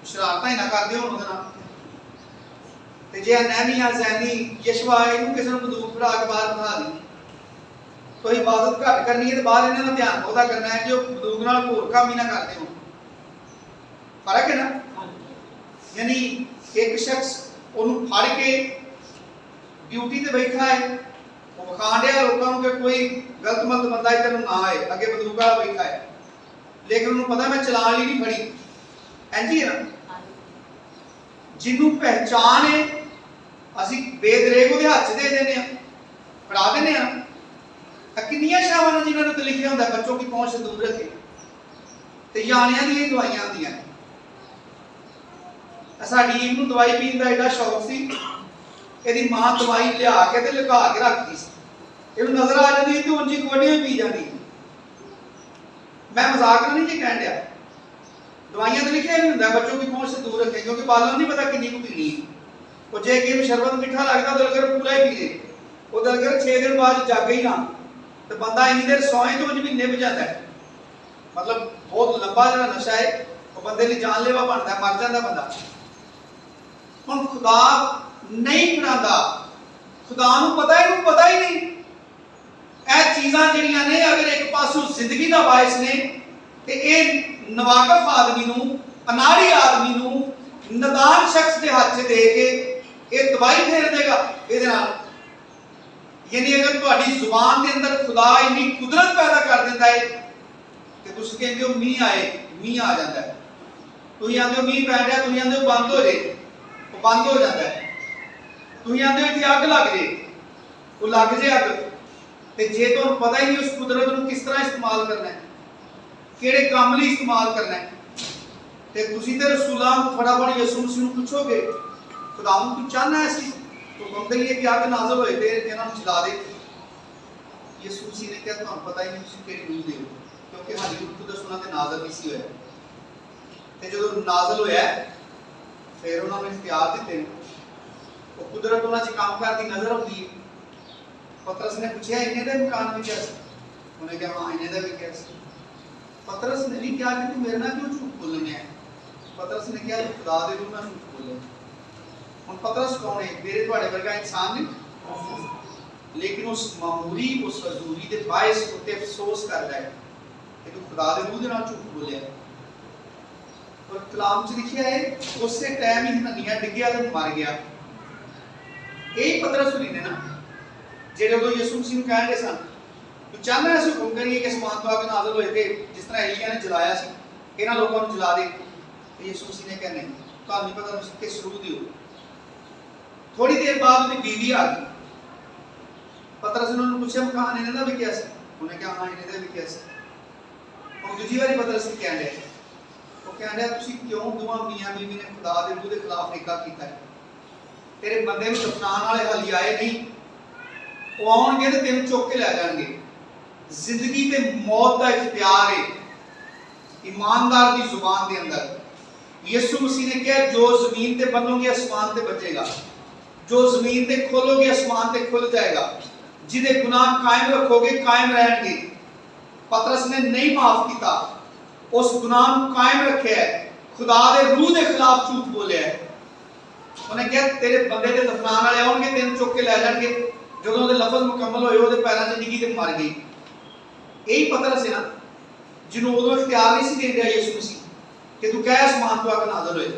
शरारतां ही ना कर दिओ उहदे नाल, ते जे नहमिया ज़ैनी यशवा इहनूं किसी नूं बंदूक फड़ा के बाहर बिठा दी, तो इबादत घट करनी है तो बाहर इन्हां दा ध्यान बहुता करना है कि वो बंदूक नाल होर काम ही ना कर देओ। फर्क है ना? यानी एक शख्स उहनूं फड़ के ड्यूटी ते बैठा है, वो विखाण दिया लोकां नूं कि कोई गलत मत बंदा इधर ना आए, अगे बंदूक वाला बैठा है, लेकिन उन्होंने पता मैं चलान ही नहीं फड़ी। इंज ही है ना, जिन्हों पहचान है असीं बेदरेग उहदे हत्थ दे देने फड़ा देने किन्नियां शावां ने जिन्हां नूं लिखिया हुंदा बच्चों की पहुंच से दूर रखे, ते यानियां दी दवाइयां आंदियां। साडी ईद नूं दवाई पीण दा एडा शौक सी, इहदी मां दवाई लिया के ते लगा के रखदी सी, इहनूं नजर आ जांदी ते उंज ही गोडी होई पी जांदी। मैं मजाक नहीं जी कहण दिया, दवाइयां तो लिखिया नहीं होंदा बच्चों की पहुंच से दूर रखें, क्योंकि बालों नहीं पता कितनी को पीनी है। वो जे कि शरबत मीठा लगता तो अगर पूरा ही पी ले, वो अगर 6 दिन बाद जागे ही ना तो बंदा इन्नी देर सोए तो भी निभ जाता है। मतलब बहुत लंबा जो नशा है वो बंदे लिए जानलेवा बनता है, मर जाता बंदा। हुण खुदा नहीं फड़ांदा, खुदा नूं पता ही नहीं ਇਹ चीज़ां ਜਿਹੜੀਆਂ ਨੇ अगर एक पासों जिंदगी का बायस ने ते ਇਹ नवाकफ आदमी नूं, अनाड़ी आदमी नूं, नदान शख्स के हाथ दे के ये दवाई फेर देगा इहदे नाल। यानी अगर तुहाडी जुबान के अंदर खुदा इन्नी कुदरत पैदा कर देता है कि तुसीं कहंदे हो मींह आए, मींह आ जाता है, तुसीं आंदे हो मींह पै रहा, तुसीं आंदे हो बंद हो जाए, वो बंद हो जाता है, तुसीं आंदे हो इत्थे अग लग जाए, वो लग जाए अग, ते जे तुहानूं पता ही नहीं उस कुदरत नूं किस तरह इस्तेमाल करना है, किहड़े काम लई इस्तेमाल करना है, ते तुसीं ते रसूलां नूं फटाफट यसू मसीह नूं पुछोगे खुदावंद तू चाहना है सी तो बंदे लिए कि अग नाज़िल होए ते इन्हां नूं जला दे। यसू मसीह ने कहा तुहानूं पता ही नहीं तुसीं किहड़ी रूह दे हो, क्योंकि हाली खुद सुना ते नाज़िल नहीं सी होया, ते जदों नाज़िल होया फिर उन्हां नूं इख्तियार दित्ते, वो कुदरत उन्हां च काम करदी नज़र आउंदी है। पतरस ने पूछा इन्ने दा मकान भी क्या सी, उन्हें कहा हाँ इन्ने दा भी क्या सी। पतरस ने नहीं कहा कि तू मेरे नाल क्यों झूठ बोलने है, पतरस ने कहा खुदा दे रूह नाल झूठ बोले। हुण पतरस कौन है? मेरे तुहाडे वर्गा इंसान नहीं, लेकिन उस मामूली उस हजूरी दे बायस उत्ते अफसोस करदा है कि तू खुदा दे रूह दे नाल झूठ बोलिया। और कलाम च लिखिया है उसे टाइम ही हननिया डिग्गिया ते मर गया, यही पतरस हुनी ने ना जेडे उदों यीशु मसीह नूं कहंदे सन तू चाहना है हुक्म करिए कि आसमान तो आके नाज़िल होए थे जिस तरह एलिय्याह ने जलाया सी इन्हां लोकां नूं जला दे। यीशु मसीह ने कहा नहीं, तुहानूं नहीं पता तुसीं किस रूह दी हो। थोड़ी देर बाद उहदी बीवी आ गई। पतरस ने उन्होंने पूछा मकान इन्हां दा भी क्या सी? उन्हें कहा हाँ इन्हां दा भी क्या सी। और दूसरी बारी पतरस ने कह लिया वो कह रहा तुसीं क्यों दोवां मियां बीवी ने खुदा दे रूह दे खिलाफ निकाह कीता है? तेरे बंदे नूं दफनाण वाले हाली आए नहीं, वो आउणगे ते तैनूं चुक के लै जाणगे। जिंदगी ते मौत दा इख्तियार है ईमानदार दी जुबान दे अंदर। यीशु मसीह ने कहा जो जमीन ते बन्नोगे आसमान ते बचेगा, जो जमीन ते खोलोगे आसमान ते खुल जाएगा, जिदे गुनाह कायम रखोगे कायम रहेंगे। पतरस ने नहीं माफ किया, उस गुनाह को कायम रखे है, खुदा दे रूह दे खिलाफ झूठ बोले है। उन्हें कहा तेरे बंदे दे दफनाण वाले आउणगे तैनूं चुक के लै जाणगे। जदों उहदे लफज मुकम्मल होए उहदे पैरां 'च डिग्गी ते मर गई। यही पतरस है ना जिन्हों उदों इख्तियार नहीं सी दे दिया यीशु मसीह कि तू कह आसमान तो आके नाज़िल होए।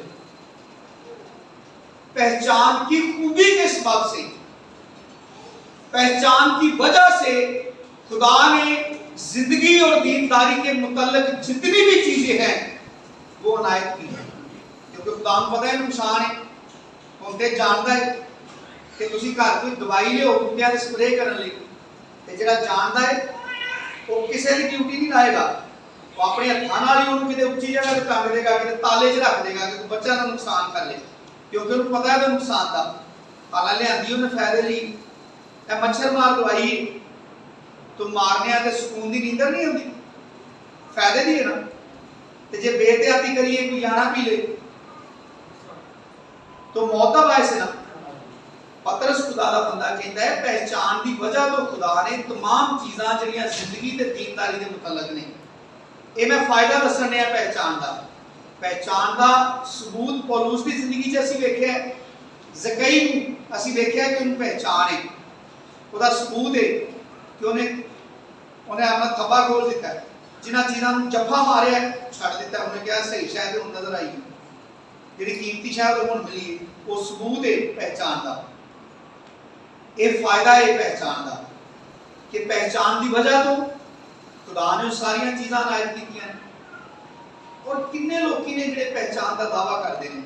पहचान की खूबी के सबब से, पहचान की वजह से खुदा ने जिंदगी और दीनदारी के मुतल्लिक जितनी भी चीजें हैं वो अनायत की है। क्योंकि खुदा को पता है नुकसान है, उनते जानता है कि तुसी घर कोई दवाई लियो बूटियां ते स्प्रे करन लई ते जेड़ा जानदा है वो किसी की ड्यूटी नहीं लाएगा, वो अपने हत्थां नाल ही उन्हें किते उच्ची जगह ते टंग देगा, किते ताले 'च रख देगा कि बच्चा ना नुकसान कर ले, क्योंकि उन्हें पता है नुकसान का। हालां लियांदी उन्हें फायदे लई ए मच्छर मार दवाई तो मारने ते सुकून दी नींदर नहीं आती, फायदे दी है ना। ते जे बेहतियाती करिए कोई आना पी ले तो मौत का बायस है ना। पतरस खुदा दा बंदा कहता है पहचान की वजह तो खुदा ने तमाम चीज़ां जिहड़ियां जिंदगी ते दीनदारी दे मुतल्लिक ने ये मैं फायदा दस्सण है पहचान का। पहचान का सबूत पौलुस की जिंदगी च असीं वेखिआ, ज़कई नूं असीं वेखिआ कि उन्हें पहचान है, उसका सबूत है कि उन्हें अपना थब्बा खोल दिता है, जिन्हां चीज़ां नूं जफ्फा मारिआ छड्ड दिता। उन्हें कहा सही शायद हुण नज़र आई जिहड़ी कीमती शायद हुण मिली, वो सबूत है पहचान का। ये फायदा है पहचान का कि पहचान की वजह तो खुदा ने सारिया चीज़ां अनायत कीतियां ने। और किन्ने लोकी ने जिहड़े पहचान का दावा करते हैं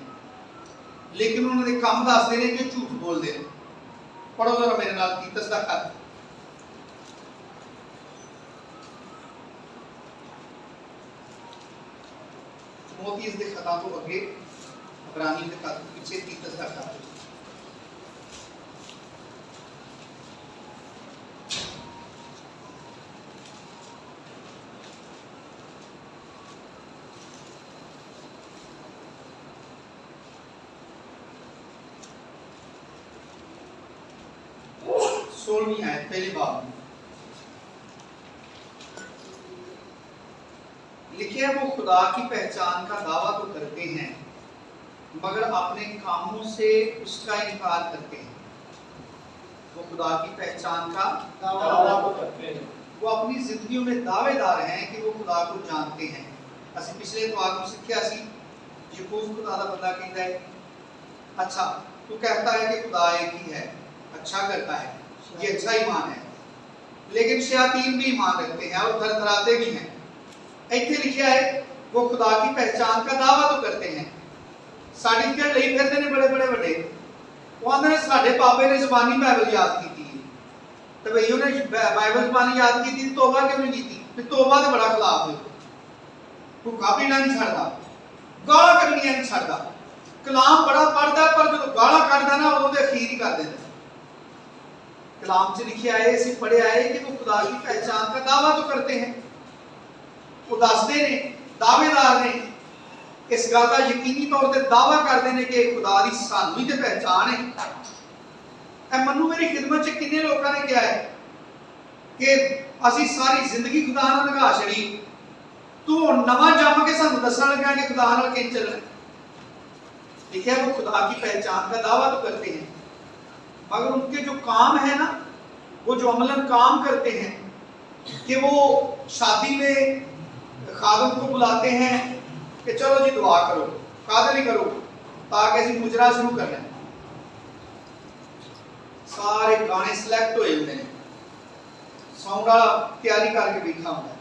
लेकिन उन्होंने काम दसते हैं कि झूठ बोलते हैं। पढ़ो जरा मेरे नाल तीतस दा खत, तीतुस दे खतां तो अगे इब्रानी दे खत पीछे तीतुस दा खत। सोलहवीं आयत पहले बाब में लिखे वो खुदा की पहचान का दावा तो करते हैं मगर अपने कामों से उसका इनकार करते हैं। वो खुदा की पहचान का दावा तो करते हैं, वो अपनी जिंदगियों में दावेदार हैं कि वो खुदा को जानते हैं। असि पिछले इतवार को सीखिया सी याकूब खुदा दा बंदा कहता है अच्छा तू कहता है कि खुदा एक ही है, अच्छा करता है, ये अच्छा ईमान है, लेकिन शयातीन भी ईमान रखते हैं और थरथराते भी हैं। इत्थे लिखा है वो खुदा की पहचान का दावा तो करते हैं, सर्टिफिकेट ले फिरते ने बड़े बड़े बड़े। वो आंदे ने साडे पापे ने ज़बानी बाइबल याद की थी, तो भई उन्हें बाइबल ज़बानी याद की थी, तौबा क्यों नहीं की थी? तौबा तो बड़ा खिलाफ है, भुखा पीना नहीं छड़दा, गाला कढ़नियां नहीं छड़दा, कलाम बड़ा पढ़दा पर जो गाला कढ़दा ना उदों ते अखीर ही कर देंदा। कलाम च लिखे आए इसे पढ़े आए कि वो खुदा की पहचान का दावा तो करते हैं, वो दसते ने दावेदार ने इस गल का यकीनी तौर पर दावा करते हैं कि खुदा की सानू ही तो पहचान है। मनु मेरी खिदमत च किन्ने लोगों ने कहा है कि असी सारी जिंदगी खुदा नाल लगा छड़ी, तू नवा जम के सानू दसन लगा कि खुदा नाल किंज चलना। लिखा वो खुदा की पहचान का दावा तो करते हैं मगर उनके जो काम है ना, वो जो अमलन काम करते हैं कि वो शादी में खादम को बुलाते हैं कि चलो जी दुआ करो, कादरी करो ताकि असीं मुजरा शुरू कर लें। सारे गाने सिलेक्ट होए होंदे ने, साउंड वाला तैयारी करके बैठा होंदा है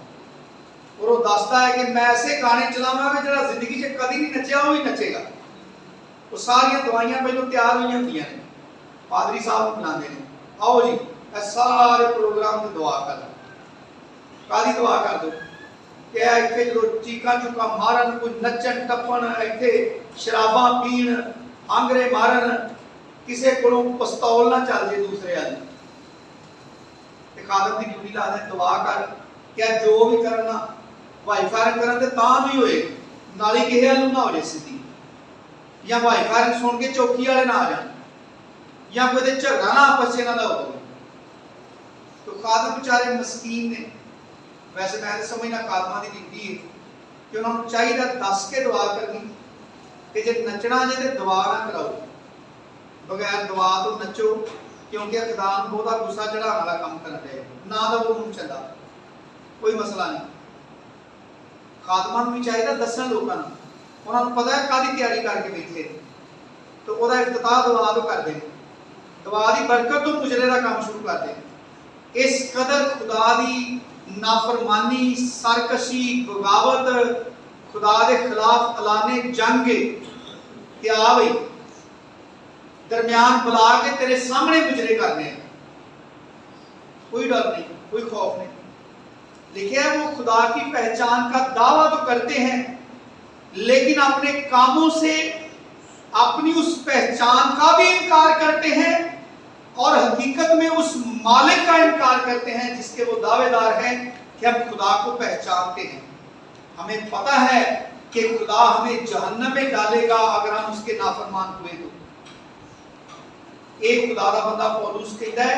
और वो दसदा है कि मैं ऐसे गाने चलावांगा जिहड़ा जिंदगी च कदी नहीं नचिया वो ही नचेगा। वो सारियां दवाइयां पहलों तैयार होई होंदियां ने, पादरी साहब बुलाते हैं, आओ जी ए सारे प्रोग्राम की दुआ कर लो। कादी दुआ कर दो कि इत्थे जो चीका चुका मारन, कोई नचन टप्पन, इत्थे शराबां पीण, आंगरे मारन, किसी को पिस्तौल ना चल जाए दूसरे वाली। खादम की ड्यूटी ला दे दुआ कर, क्या जो भी करना भाई फायरिंग करन ते तां भी होए, नाली किसी वाल ना हो जाए सीधी, या भाई फायरिंग सुन के चौकी वाले ना आ जाए, या कोई झगड़ा ना आपस में ना हो। तो खादम बेचारे मस्कीन ने, वैसे मैं तो समझना खादमा की ड्यूटी है कि उन्होंने चाहिए दस के दुआ करनी कि जे नचना जे तो दुआ ना कराओ, बगैर दुआ तो नचो, क्योंकि खुदा बहुत गुस्सा चढ़ाने वाला काम करते हैं ना, तो वो मुंह चला कोई मसला नहीं। खादमा भी चाहिए दसन लोगों को, उन्होंने पता है कादी तैयारी करके बैठे, तो वह इफ्तिताह दुआ तो कर दें, दुआ की बरकत तो मुजरे का काम शुरू कर दें। इस कदर खुदा की नाफरमानी, सरकशी, बगावत, खुदा के खिलाफ ऐलाने जंग कि आ बई दरमियान बुला के तेरे सामने मुजरे करने हैं, कोई डर नहीं, कोई खौफ नहीं। लिखा है वो खुदा की पहचान का दावा तो करते हैं, लेकिन अपने कामों से अपनी उस पहचान का भी इनकार करते हैं और हकीकत में उस मालिक का इनकार करते हैं जिसके वो दावेदार हैं कि हम खुदा को पहचानते हैं। हमें पता है कि खुदा हमें जहन्नम में डालेगा अगर हम उसके नाफरमान हुए तो। एक खुदा का बंदा पौलुस कहता है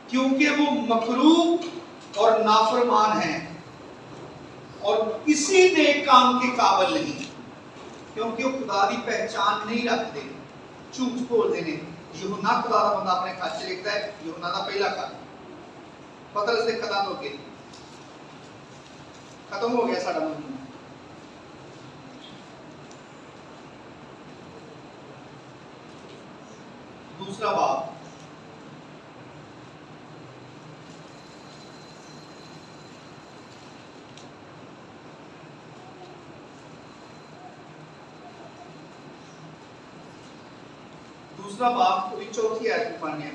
क्योंकि वो मकरूह और नाफरमान है और किसी नेक काम के काबिल नहीं, क्योंकि वो खुदा की पहचान नहीं रखते, झूठ बोलते हैं। यूहन्ना खुदा का बंदा अपने खत च लिखता है, यूहन्ना का पहला खत, पतरस के खत्म हो गए, खत्म हो गया साडा मजमून। दूसरा बाब, दूसरा बाब पूरी चौथी आयत पढ़ने,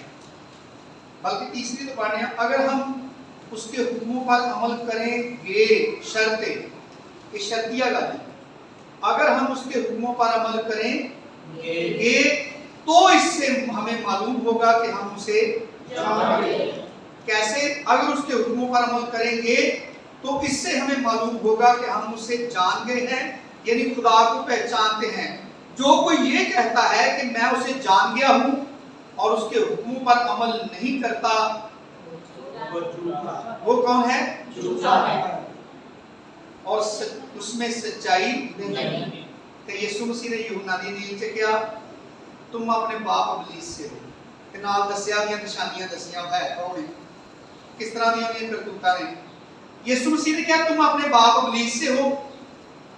बल्कि तीसरी तो पढ़ने। अगर हम उसके हुक्मों पर अमल करेंगे, शर्तें, ये शर्तिया गल है, अगर हम उसके हुक्मों पर अमल करेंगे तो इससे हमें मालूम होगा कि हम उसे जानते हैं। कैसे? अगर उसके हुक्मों पर अमल करेंगे तो इससे हमें मालूम होगा कि हम उसे जान गए हैं, यानी खुदा को पहचानते हैं। जो कोई ये कहता है कि मैं उसे जान गया हूं और उसके हुक्मों पर अमल नहीं करता, वो कौन है? झूठा है और उसमें सच्चाई नहीं। तो यीशु मसीह ने यूहन्ना दी इंजील च क्या, तुम अपने बाप इबलीस से हो, ते नाल दस्सिया दी निशानियां दसियां है कौन है, किस तरह दी उन्हें करतूतां ने। यीशु मसीह ने कहा तुम अपने बाप इबलीस से हो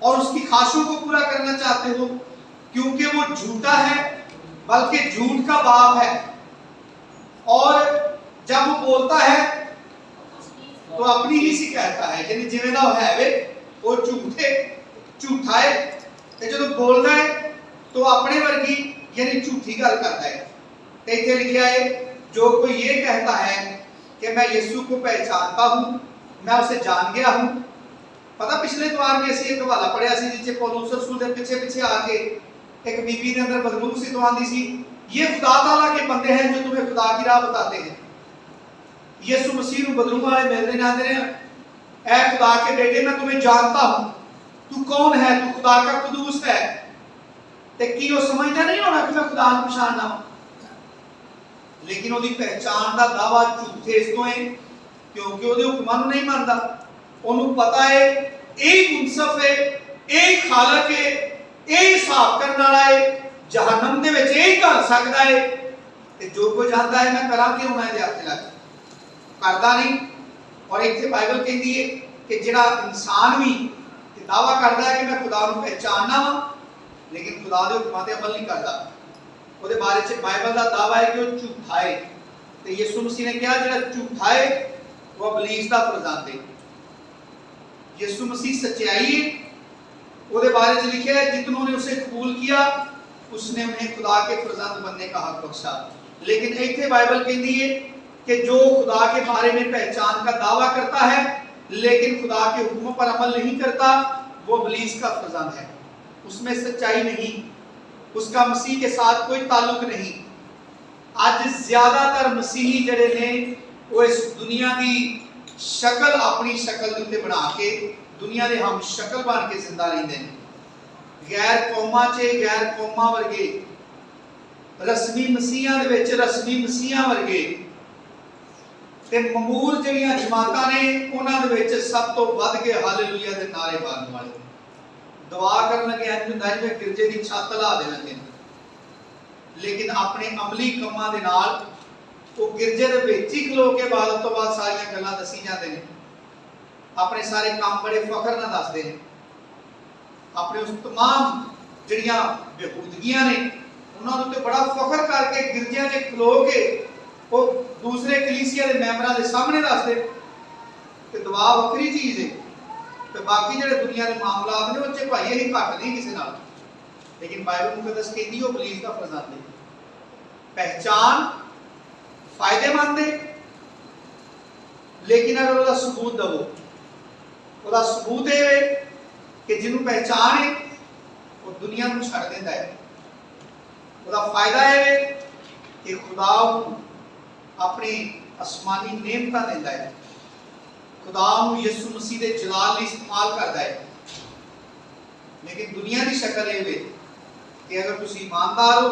और उसकी ख्वाहिशों को पूरा करना चाहते हो, क्योंकि वो झूठा है बल्कि झूठ का बाप है, और जब वो बोलता है तो अपनी ही सी कहता है, यानी जिवें दा है वे वो झूठा है, ते जब बोलना है तो अपने वर्गी यानी झूठी गल करता है। ते इत्थे लिखा है जो कोई ये कहता है कि मैं यीशु को पहचानता हूं, मैं उसे जान गया हूं। पता पिछले द्वार में ऐसी एक हवाला पढ़िया सी जिसे पौलुस रसूल दे पीछे पीछे आके एक बीबी के अंदर बदबू सी तो आंदी सी, ये खुदा ताला के बंदे हैं जो तुम्हें खुदा की राह बताते हैं। यीशु मसीह को बदलू वाले मिलने जाते हैं, ऐ खुदा के बेटे मैं तुम्हें जानता हूं, तू कौन है, तू खुदा का कुदूस है। ते की वो समझदा नहीं होना कि मैं खुदा को पहचानना, लेकिन ओदी पहचान का दावा झूठे इस तो है क्योंकि ओदे हुक्मां नूं नहीं मानदा। ओनू पता है यही मुनसफ है, यही खालक है, यही हिसाब करने वाला है, जहन्नम दे विच यही घल सकदा है। ते जो कोई जानता है मैं करा क्यों ना इहदे हत्थ लग करदा नहीं। और इत्थे बाइबल कहती है कि जिहड़ा इंसान भी दावा करता है कि मैं खुदा नूं पहचानना वा, लेकिन खुदा दे हुक्मां ते अमल नहीं करता, ਉਹਦੇ ਬਾਰੇ ਚ ਬਾਈਬਲ ਦਾ ਦਾਵਾ ਹੈ ਕਿ ਉਹ ਝੂਠਾ ਹੈ ਤੇ ਯਿਸੂ ਮਸੀਹ ਨੇ ਕਿਹਾ ਜਿਹੜਾ ਝੂਠਾ ਹੈ ਉਹ ਇਬਲੀਸ ਦਾ ਫਰਜ਼ੰਦ ਹੈ। यीशु मसीह सच्चाई है, उसके बारे में लिखा है जितनों ने उसे कबूल किया उसने उन्हें खुदा के फरजंद बनने का हक बख्शा। लेकिन इतने बाइबल कहती है कि जो खुदा के बारे में पहचान का दावा करता है लेकिन खुदा के हुक्मों पर अमल नहीं करता वो इब्लीस का फरजंद है, उसमें सच्चाई नहीं, उसका मसीह के साथ कोई ताल्लुक नहीं। आज ज्यादातर मसीही जड़े ने वो इस दुनिया की शक्ल अपनी शक्ल के उत्ते बना के दुनिया के हम शक्ल बन के जिंदा रहते हैं। गैर कौमां च गैर कौमां वर्गे, रस्मी मसीहां दे विच रस्मी मसीहां वर्गे ते ममूर जिहड़ियां जमातां ने उन्हां दे विच सब तो वध के हालेलुया दे नारे मारन वाले दुआ करन लगे इंज हुंदा जिवें गिरजे दी छत ला देण लगे, लेकिन अपने अमली कम्मां दे नाल वो गिरजे दे विच ही खलो के बाद तो बाद सारियां गल्लां दसी जाते हैं, अपने सारे काम बड़े फखर नाल दसदे ने, अपने उस तमाम जिहड़ियां बेहूदगियां ने उन्हां दे उत्ते बड़ा फखर करके गिरजियां 'च खलो के वो दूसरे कलीसिया दे मैंबरां दे सामने दसदे कि दुआ वक्री चीज़ है ते बाकी जिहड़े दुनिया दे मामलात ने उह 'च भाई असीं घट नहीं किसी नाल। लेकिन बाइबल मुकद्दस कहदी वो इब्लीस दा फरजंद है। पहचान फायदेमंद है लेकिन अगर उसका सबूत दवो, उसका सबूत है कि जिन्होंने पहचान है वो दुनिया को छड़ देता है, उसका फायदा है कि खुदा अपनी आसमानी नेमता देता है, खुदा यीशु मसीह के जलाल लिए इस्तेमाल करता है। लेकिन दुनिया की शक्ल ये कि अगर तुम ईमानदार हो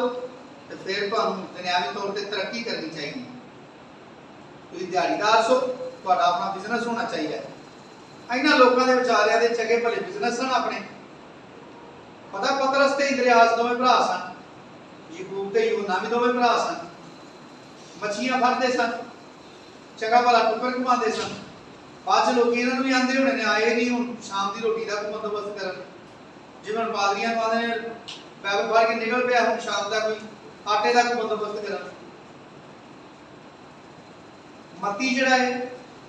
तो फिर तुहानू दुनियावी तौर पर तरक्की करनी चाहिए, तुम दिहाड़ीदार सो, तुहाडा अपना बिजनेस होना चाहिए। इन्हां लोकां दे विचारिਆਂ ਦੇ चंगे भले बिजनेस ਹਨ अपने। पता पतरस ते इंद्रियास दोवें भरा सन, याकूब ते यूहन्ना भी दोवें भरा सन, मछियां फड़दे सन, चंगा भला टुकर घुमाते सन। बाद लोग इन्हां नूं भी आंदे होणे ने आए नहीं हुण शाम की रोटी का बंदोबस्त करन, जिवें हुण बादरियां नूं आंदे ने बैल भर के निकल पिया हुण शाम का कोई आटे का बंदोबस्त करन। मती जिहड़ा है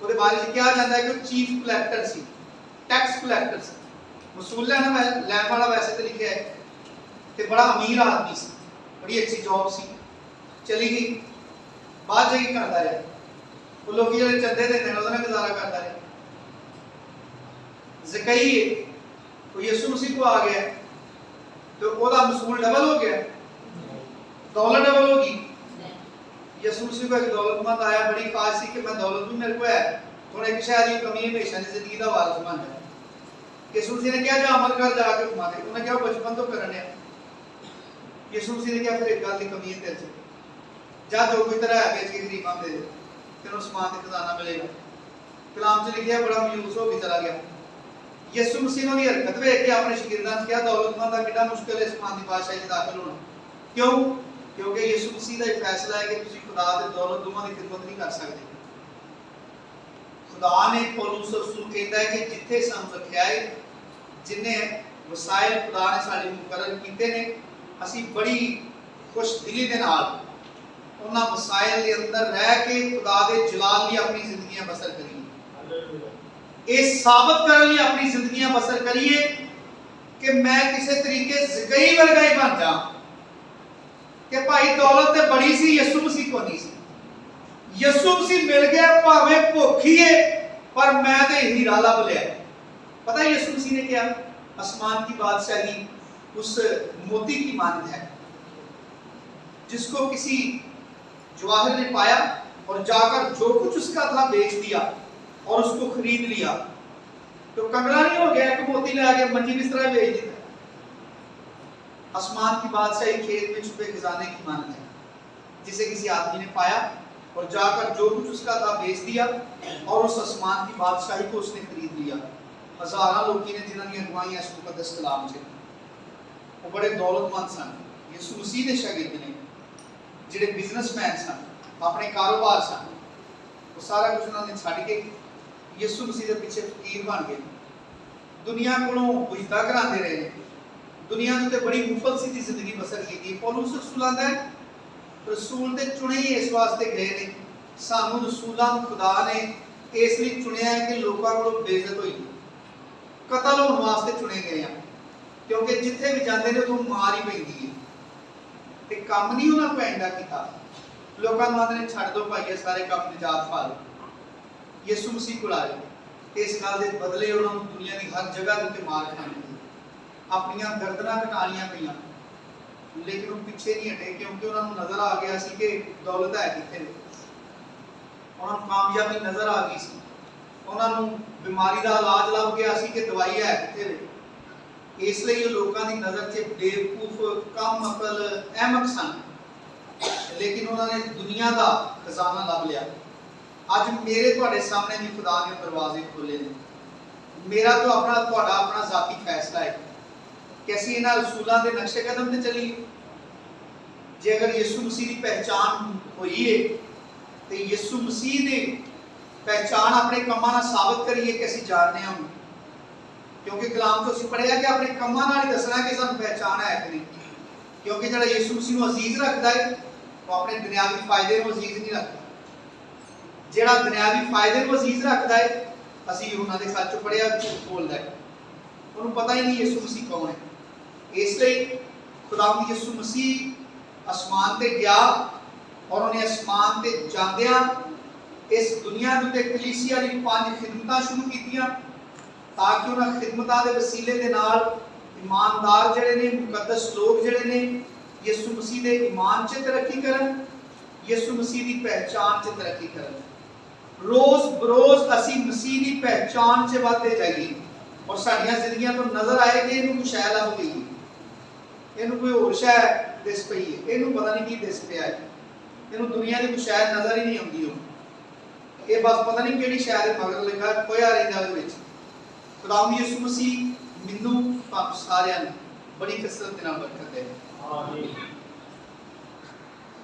ਉਹਦੇ ਬਾਰੇ ਚ ਕਿਹਾ ਜਾਂਦਾ ਹੈ ਕਿ ਚੀਫ ਕਲੈਕਟਰ ਸੀ, ਟੈਕਸ ਕਲੈਕਟਰ ਸੀ, ਵਸੂਲਾਂ ਲੈਣ ਵਾਲਾ ਵੈਸੇ ਤੇ ਲਿਖਿਆ ਹੈ ਤੇ ਬੜਾ ਅਮੀਰ ਆਦਮੀ ਸੀ, ਬੜੀ ਅੱਛੀ ਜੌਬ ਸੀ, ਚਲੀ ਗਈ। ਬਾਅਦ ਚ ਕੀ ਕਰਦਾ ਰਿਹਾ, ਉਹ ਲੋਕੀ ਜਿਹੜੇ ਚੰਦੇ ਦਿੰਦੇ ਨੇ ਉਹਦੇ ਨਾਲ ਗੁਜ਼ਾਰਾ ਕਰਦਾ ਰਿਹਾ। ਜ਼ਕਈ ਉਹ ਯਿਸੂ ਮਸੀਹ ਕੋ ਆ ਗਿਆ ਤੇ ਉਹਦਾ ਵਸੂਲ ਡਬਲ ਹੋ ਗਿਆ, दौलत डबल होगी। यीशु मसीह को एक दौलतमंद आया, बड़ी ख्वाहिश थी कि मैं दौलत भी मेरे को है, थोड़ा एक शायद ये कमी है हमेशा जिंदगी का वारिस बन जाए। यीशु मसीह ने क्या जा अमल कर जाके घुमा दे, उन्हें क्या बचपन तो करने। यीशु मसीह ने क्या फिर एक गल की कमी है तेरे से, जा जो कोई तरह है बेच के गरीबां दे दे, तेरे समान ते खजाना मिलेगा। कलाम च लिखा बड़ा मायूस हो के चला गया। यीशु मसीह ने हरकत वेख के अपने शागिर्दां ने कहा दौलतमंद का कितना मुश्किल है इस्लाम की बादशाही में दाखिल होना। क्यों? क्योंकि यीशु मसीह का फैसला है कि तुम खुदा ते दौलत दोवां की खिदमत नहीं कर सकते। खुदा ने पौलुस रसूल कहता है कि जिथे सानू रखिया है, जिन्ने वसाइल खुदा ने साडे मुकर्रर कीते ने, असी बड़ी खुश दिली दे नाल उन्हां वसाइल दे अंदर रह के खुदा दे जलाल लई अपनी जिंदगियां बसर करिए। ये साबित करने लिए अपनी जिंदगियां बसर करिए कि मैं किसी तरीके ज़कई वर्गा ही बन जा कि भाई दौलत ते बड़ी सी, यीशु मसीह को नहीं सी। यीशु मसीह मिल गया भावें भुखी है, पर मैं तो हीरा लभ लिया। पता है यीशु मसीह ने क्या, आसमान की बादशाही उस मोती की मानद है जिसको किसी जवाहर ने पाया और जाकर जो कुछ उसका था बेच दिया और उसको खरीद लिया, तो कंगला नहीं हो गया, एक मोती ले आके मंजी बिस्तरा बेच दिया। आसमान की बादशाही खेत में छुपे खजाने की मानद है, जिसे किसी आदमी ने पाया और जाकर जो कुछ उसका था बेच दिया और उस आसमान की बादशाही को उसने खरीद लिया। हजारों लोग ने जिन्होंने अगवाइयां इस मुकद्दस कलाम से, वो बड़े दौलतमंद सन। यीशु मसीह के शागिर्द ने जिहड़े बिजनेसमैन सन, अपने कारोबार सन, वो सारा कुछ उन्होंने छड्ड के यीशु मसीह के पीछे फकीर बन गए। दुनिया कोलों बुझदा करांदे रहे, दुनिया के उत्ते बड़ी मुफल सी जिंदगी बसर की। पौलुस रसूल आंदा है रसूल ते चुने ही इस वास्ते गए ने, सानू रसूलां खुदा ने इसलिए चुनिया है कि लोगों को बेइज्जत हुई, कतल होने वास्ते चुने गए हैं, क्योंकि जिथे भी जाते हैं तो मार ही पैंदी है। ते काम नहीं उन्होंने पैंदा किया, लोगों को आंदे ने छड़ दो भाई सारे काम निजात पा लो, यीशु मसीह को आए। इस गल के बदले उन्होंने दुनिया की हर जगह के मार खानी पई, अपनियां गर्दनां कटानियां पईयां, लेकिन वो पीछे नहीं हटे, क्योंकि उन्होंने नजर आ गया सी कि दौलत है किथे, उन्होंने कामयाबी नजर आ गई सी, उन्होंने बीमारी का इलाज लभ गया सी कि दवाई है किथे। इसलिए लोगों की नज़र से बेवकूफ, कम अकल, अहमक सन, लेकिन उन्होंने दुनिया का खजाना लभ लिया। अज मेरे तुहाडे सामने भी खुदा ने दरवाजे खोले ने। मेरा तो अपना तुहाडा अपना जाती फैसला है कि असीं इन्हां रसूलां दे नक्शे कदम ते चलीए। जे अगर यीशु मसीह की पहचान होई है तो यीशु मसीह की पहचान अपने कामां नाल साबित करिए कि असीं जानने हां, क्योंकि कलाम तो पढ़िया कि अपने कामां नाल ही दसना कि सानू पहचान है कि नहीं। क्योंकि जो यीशु मसीह को अजीज रखता है वो अपने दुनियावी फायदे को अजीज नहीं रखता, जो दुनियावी फायदे को अजीज रखता है असीं उन्होंने सच पढ़िया झूठ बोलता है, उन्होंने पता ही नहीं यीशु मसीह कौन है। इसलिए खुदावंद यीशु मसीह आसमान ते गया और उन्हें आसमान ते जांदियां इस दुनिया के कलीसिया की 5 खिदमतां शुरू कीतियां, ताकि उन्होंने खिदमतां के वसीले के नाल ईमानदार जिहड़े ने, मुकद्दस लोग जिहड़े ने यीशु मसीह के ईमान च तरक्की करन, यीशु मसीह की पहचान च तरक्की करन। रोज बरोज असीं मसीह की पहचान च वधदे जाइए और साडियां जिंदगियां तो नजर आए कि इहनूं कुछ शै लभ गई, इहनूं कोई होर शै दिस पई है, इहनूं पता नहीं की दिस पिया है, इहनूं दुनिया की कुछ शै नजर ही नहीं आउंदी, ये बस पता नहीं किहड़ी शै दे मगर लगा खोया रहिंदा उहदे विच। खुदावंद यीशु मसीह मैनूं सारियां बड़ी कसरत दे नाल बरकत दे। आमीन।